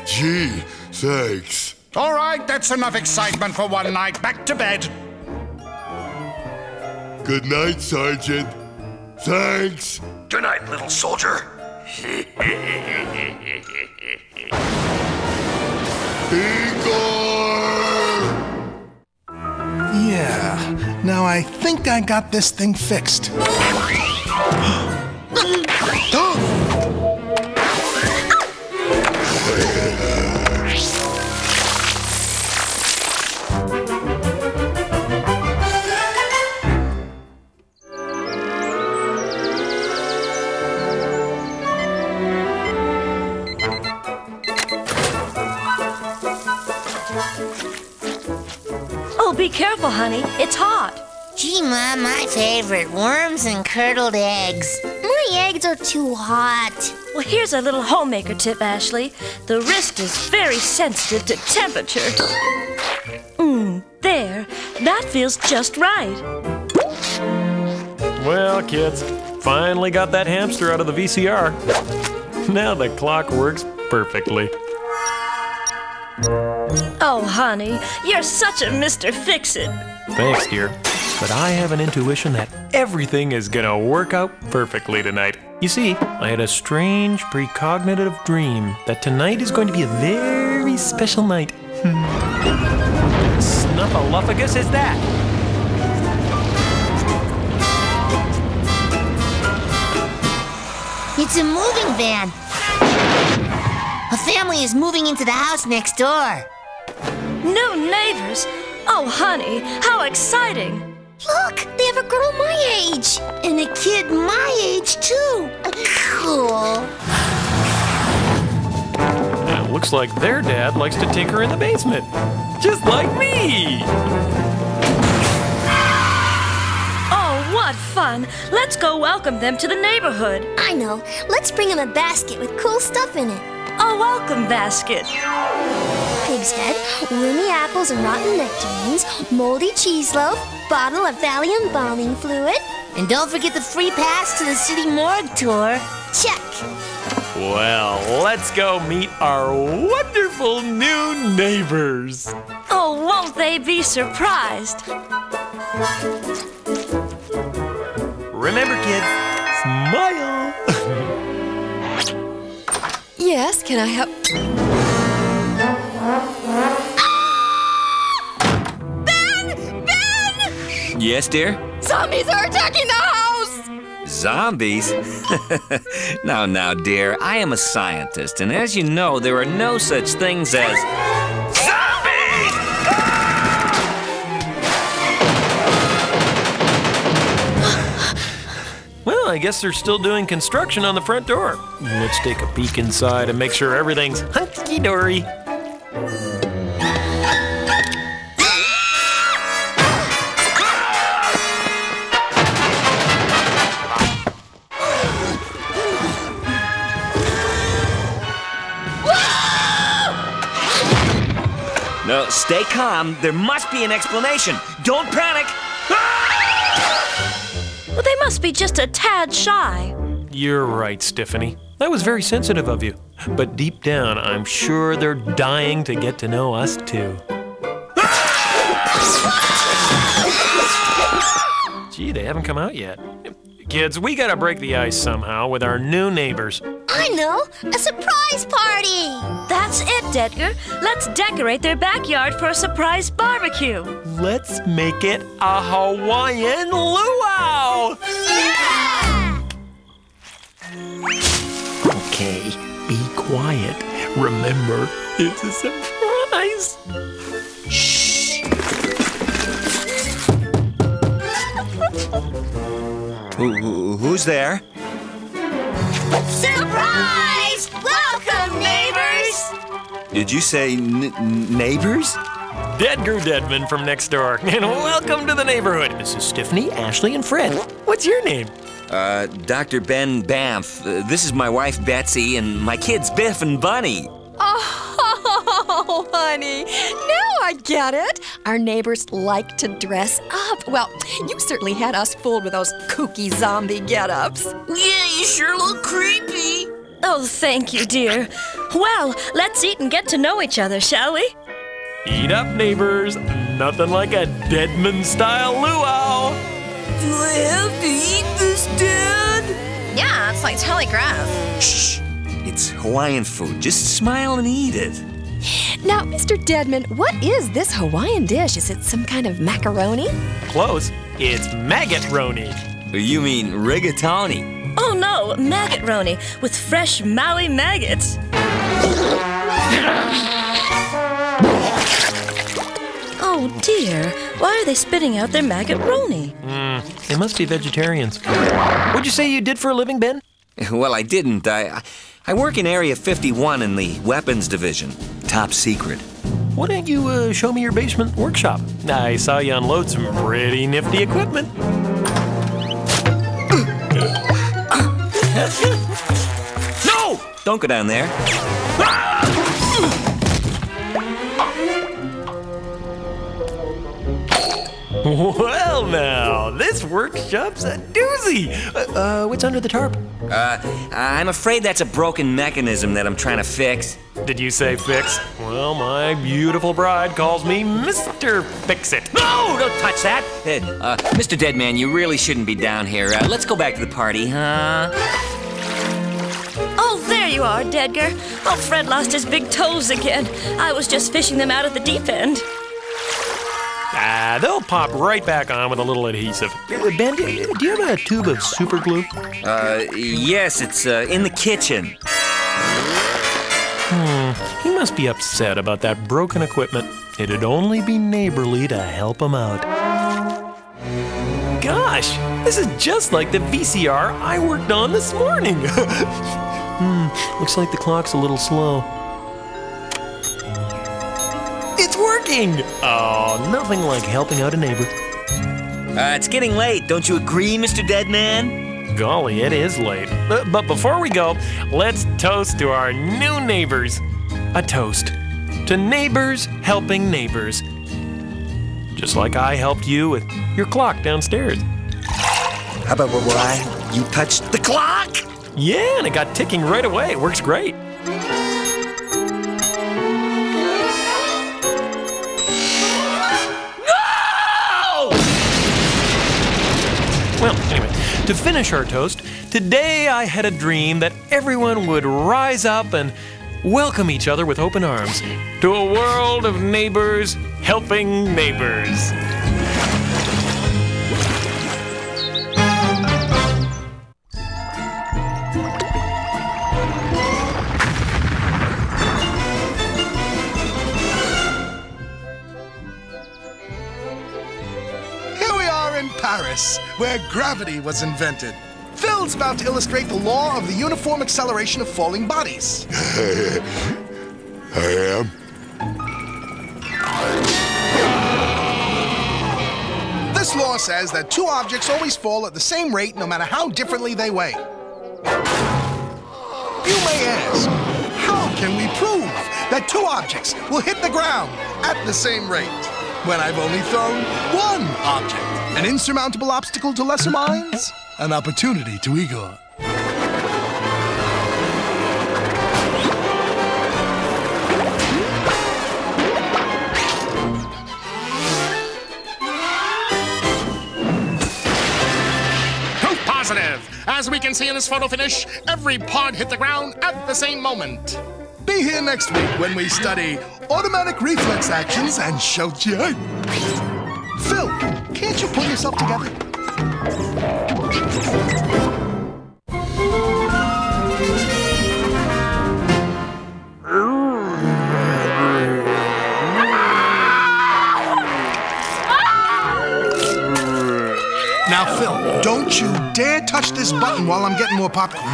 Gee, thanks. All right, that's enough excitement for one night. Back to bed. Good night, Sergeant. Thanks. Good night, little soldier. Yeah, now I think I got this thing fixed. Oh, be careful, honey. It's hot. Gee, Mom, my favorite, worms and curdled eggs. My eggs are too hot. Well, here's a little homemaker tip, Ashley. The wrist is very sensitive to temperature. There. That feels just right. Well, kids, finally got that hamster out of the VCR. Now the clock works perfectly. Oh, honey, you're such a Mr. Fix-It. Thanks, dear. But I have an intuition that everything is gonna work out perfectly tonight. You see, I had a strange precognitive dream that tonight is going to be a very special night. Snuffleupagus is that? It's a moving van. A family is moving into the house next door. New neighbors? Oh, honey, how exciting. Look, they have a girl my age. And a kid my age, too. Cool. It looks like their dad likes to tinker in the basement. Just like me. Oh, what fun. Let's go welcome them to the neighborhood. I know. Let's bring them a basket with cool stuff in it. a welcome basket. Pig's head, roomy apples and rotten nectarines, moldy cheese loaf, bottle of Valium embalming fluid. And don't forget the free pass to the city morgue tour. Check. Well, let's go meet our wonderful new neighbors. Oh, won't they be surprised? Remember, kids, smile. Yes, can I help? Ben! Yes, dear? Zombies are attacking the house! Zombies? Now, dear, I am a scientist, and as you know, there are no such things as... Zombies! Well, I guess they're still doing construction on the front door. Let's take a peek inside and make sure everything's hunky-dory. No, stay calm. There must be an explanation. Don't panic. Well, they must be just a tad shy. You're right, Stephanie. That was very sensitive of you. But deep down, I'm sure they're dying to get to know us, too. Gee, they haven't come out yet. Kids, we gotta break the ice somehow with our new neighbors. I know! A surprise party! That's it, Dedgar. Let's decorate their backyard for a surprise barbecue. Let's make it a Hawaiian luau! Yeah! Okay, be quiet. Remember, it's a surprise. Shh. Who's there? Surprise! Welcome, neighbors! Did you say neighbors? Dedgar Deadman from next door, and welcome to the neighborhood. This is Stephanie, Ashley, and Fred. What's your name? Dr. Ben Banff. This is my wife, Betsy, and my kids, Biff and Bunny. Oh, honey, now I get it. Our neighbors like to dress up. Well, you certainly had us fooled with those kooky zombie get-ups. Yeah, you sure look creepy. Oh, thank you, dear. Well, let's eat and get to know each other, shall we? Eat up, neighbors. Nothing like a Deadman-style luau. Do I have to eat this, Dad? Yeah, it's like telegraph. Shh. It's Hawaiian food. Just smile and eat it. Now, Mr. Deadman, what is this Hawaiian dish? Is it some kind of macaroni? Close. It's maggot-roni. You mean rigatoni? Oh, no, maggot-roni with fresh Maui maggots. Oh, dear. Why are they spitting out their maggot-roni? They must be vegetarians. What'd you say you did for a living, Ben? Well, I didn't. I work in Area 51 in the weapons division. Top secret. Why don't you show me your basement workshop? I saw you unload some pretty nifty equipment. No! Don't go down there. Well, now, this workshop's a doozy. What's under the tarp? I'm afraid that's a broken mechanism that I'm trying to fix. Did you say fix? Well, my beautiful bride calls me Mr. Fix-It. No, don't touch that. Mr. Deadman, you really shouldn't be down here. Let's go back to the party, huh? Oh, there you are, Dedgar. Oh, Fred lost his big toes again. I was just fishing them out at the deep end. They'll pop right back on with a little adhesive. Ben, do you have a tube of super glue? Yes, it's in the kitchen. He must be upset about that broken equipment. It'd only be neighborly to help him out. Gosh, this is just like the VCR I worked on this morning. Looks like the clock's a little slow. It's working! Oh, nothing like helping out a neighbor. It's getting late. Don't you agree, Mr. Deadman? Golly, it is late. But before we go, let's toast to our new neighbors. A toast to neighbors helping neighbors. Just like I helped you with your clock downstairs. How about why you touched the clock? Yeah, and it got ticking right away. It works great. Well, anyway, to finish our toast, today I had a dream that everyone would rise up and welcome each other with open arms to a world of neighbors helping neighbors. Paris, where gravity was invented. Phil's about to illustrate the law of the uniform acceleration of falling bodies. I am. This law says that two objects always fall at the same rate no matter how differently they weigh. You may ask, how can we prove that two objects will hit the ground at the same rate when I've only thrown one object? An insurmountable obstacle to lesser minds? An opportunity to Igor. Proof positive! As we can see in this photo finish, every part hit the ground at the same moment. Be here next week when we study automatic reflex actions and Shoujian. Phil, can't you pull yourself together? Now, Phil, don't you dare touch this button while I'm getting more popcorn.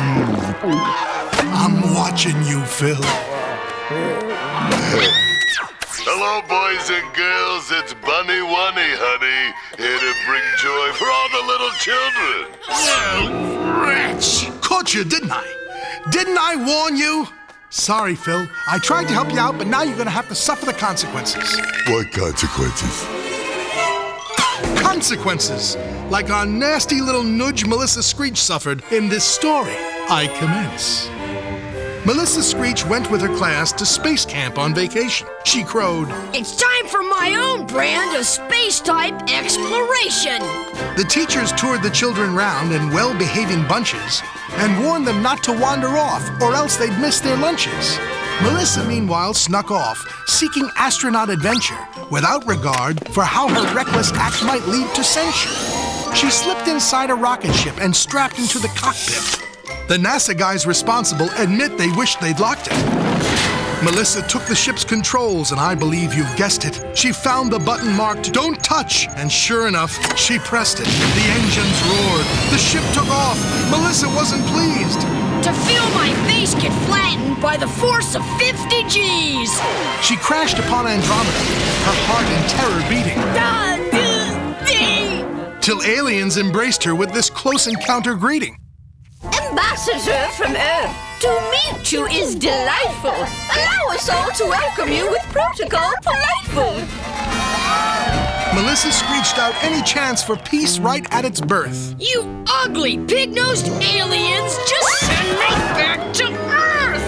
I'm watching you, Phil. Hello, boys and girls. It's Bunny Wunny, honey. Here to bring joy for all the little children. You wretch! Caught you, didn't I? Didn't I warn you? Sorry, Phil. I tried to help you out, but now you're gonna have to suffer the consequences. What consequences? Consequences! Like our nasty little nudge Melissa Screech suffered in this story. I commence. Melissa Screech went with her class to space camp on vacation. She crowed, "It's time for my own brand of space-type exploration." The teachers toured the children round in well-behaving bunches and warned them not to wander off or else they'd miss their lunches. Melissa, meanwhile, snuck off, seeking astronaut adventure without regard for how her reckless act might lead to censure. She slipped inside a rocket ship and strapped into the cockpit. The NASA guys responsible admit they wish they'd locked it. Melissa took the ship's controls, and I believe you've guessed it. She found the button marked "Don't Touch," and sure enough, she pressed it. The engines roared. The ship took off. Melissa wasn't pleased. To feel my face get flattened by the force of 50 Gs. She crashed upon Andromeda, her heart in terror beating. Till aliens embraced her with this close encounter greeting. Ambassador from Earth, to meet you is delightful. Allow us all to welcome you with protocol politeful. Melissa screeched out any chance for peace right at its birth. You ugly pig-nosed aliens, just send me back to Earth!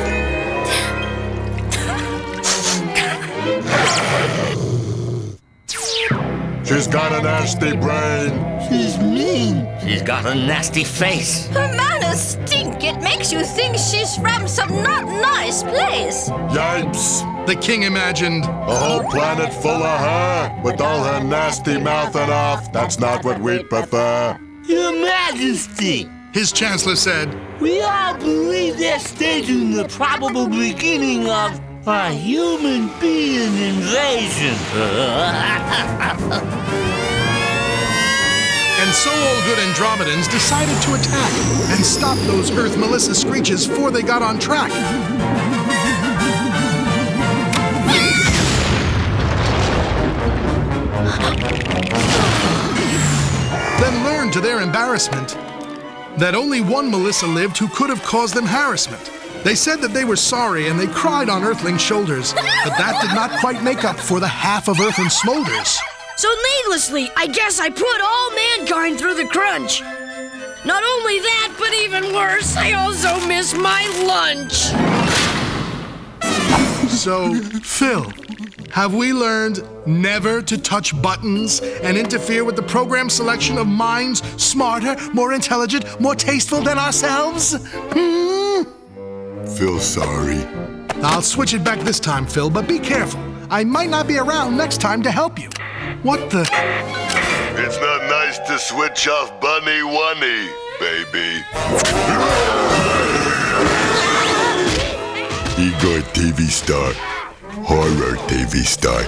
She's got a nasty brain. She's mean. She's got a nasty face. Her manners stink. It makes you think she's from some not nice place. Yipes. The king imagined. A whole planet full of her, with all her nasty mouth and off. That's not what we'd prefer. Your Majesty, his chancellor said, we all believe they're staging the probable beginning of a human being invasion. And so all good Andromedans decided to attack and stop those Earth Melissa Screeches before they got on track. Then learned to their embarrassment that only one Melissa lived who could have caused them harassment. They said that they were sorry and they cried on Earthling's shoulders, but that did not quite make up for the half of Earth and Smolders. So needlessly, I guess I put all mankind through the crunch. Not only that, but even worse, I also miss my lunch. So, Phil, have we learned never to touch buttons and interfere with the program selection of minds smarter, more intelligent, more tasteful than ourselves? Feel sorry. I'll switch it back this time, Phil, but be careful. I might not be around next time to help you. What the? It's not nice to switch off Bunny Wunny, baby. Igor TV star. Horror TV star.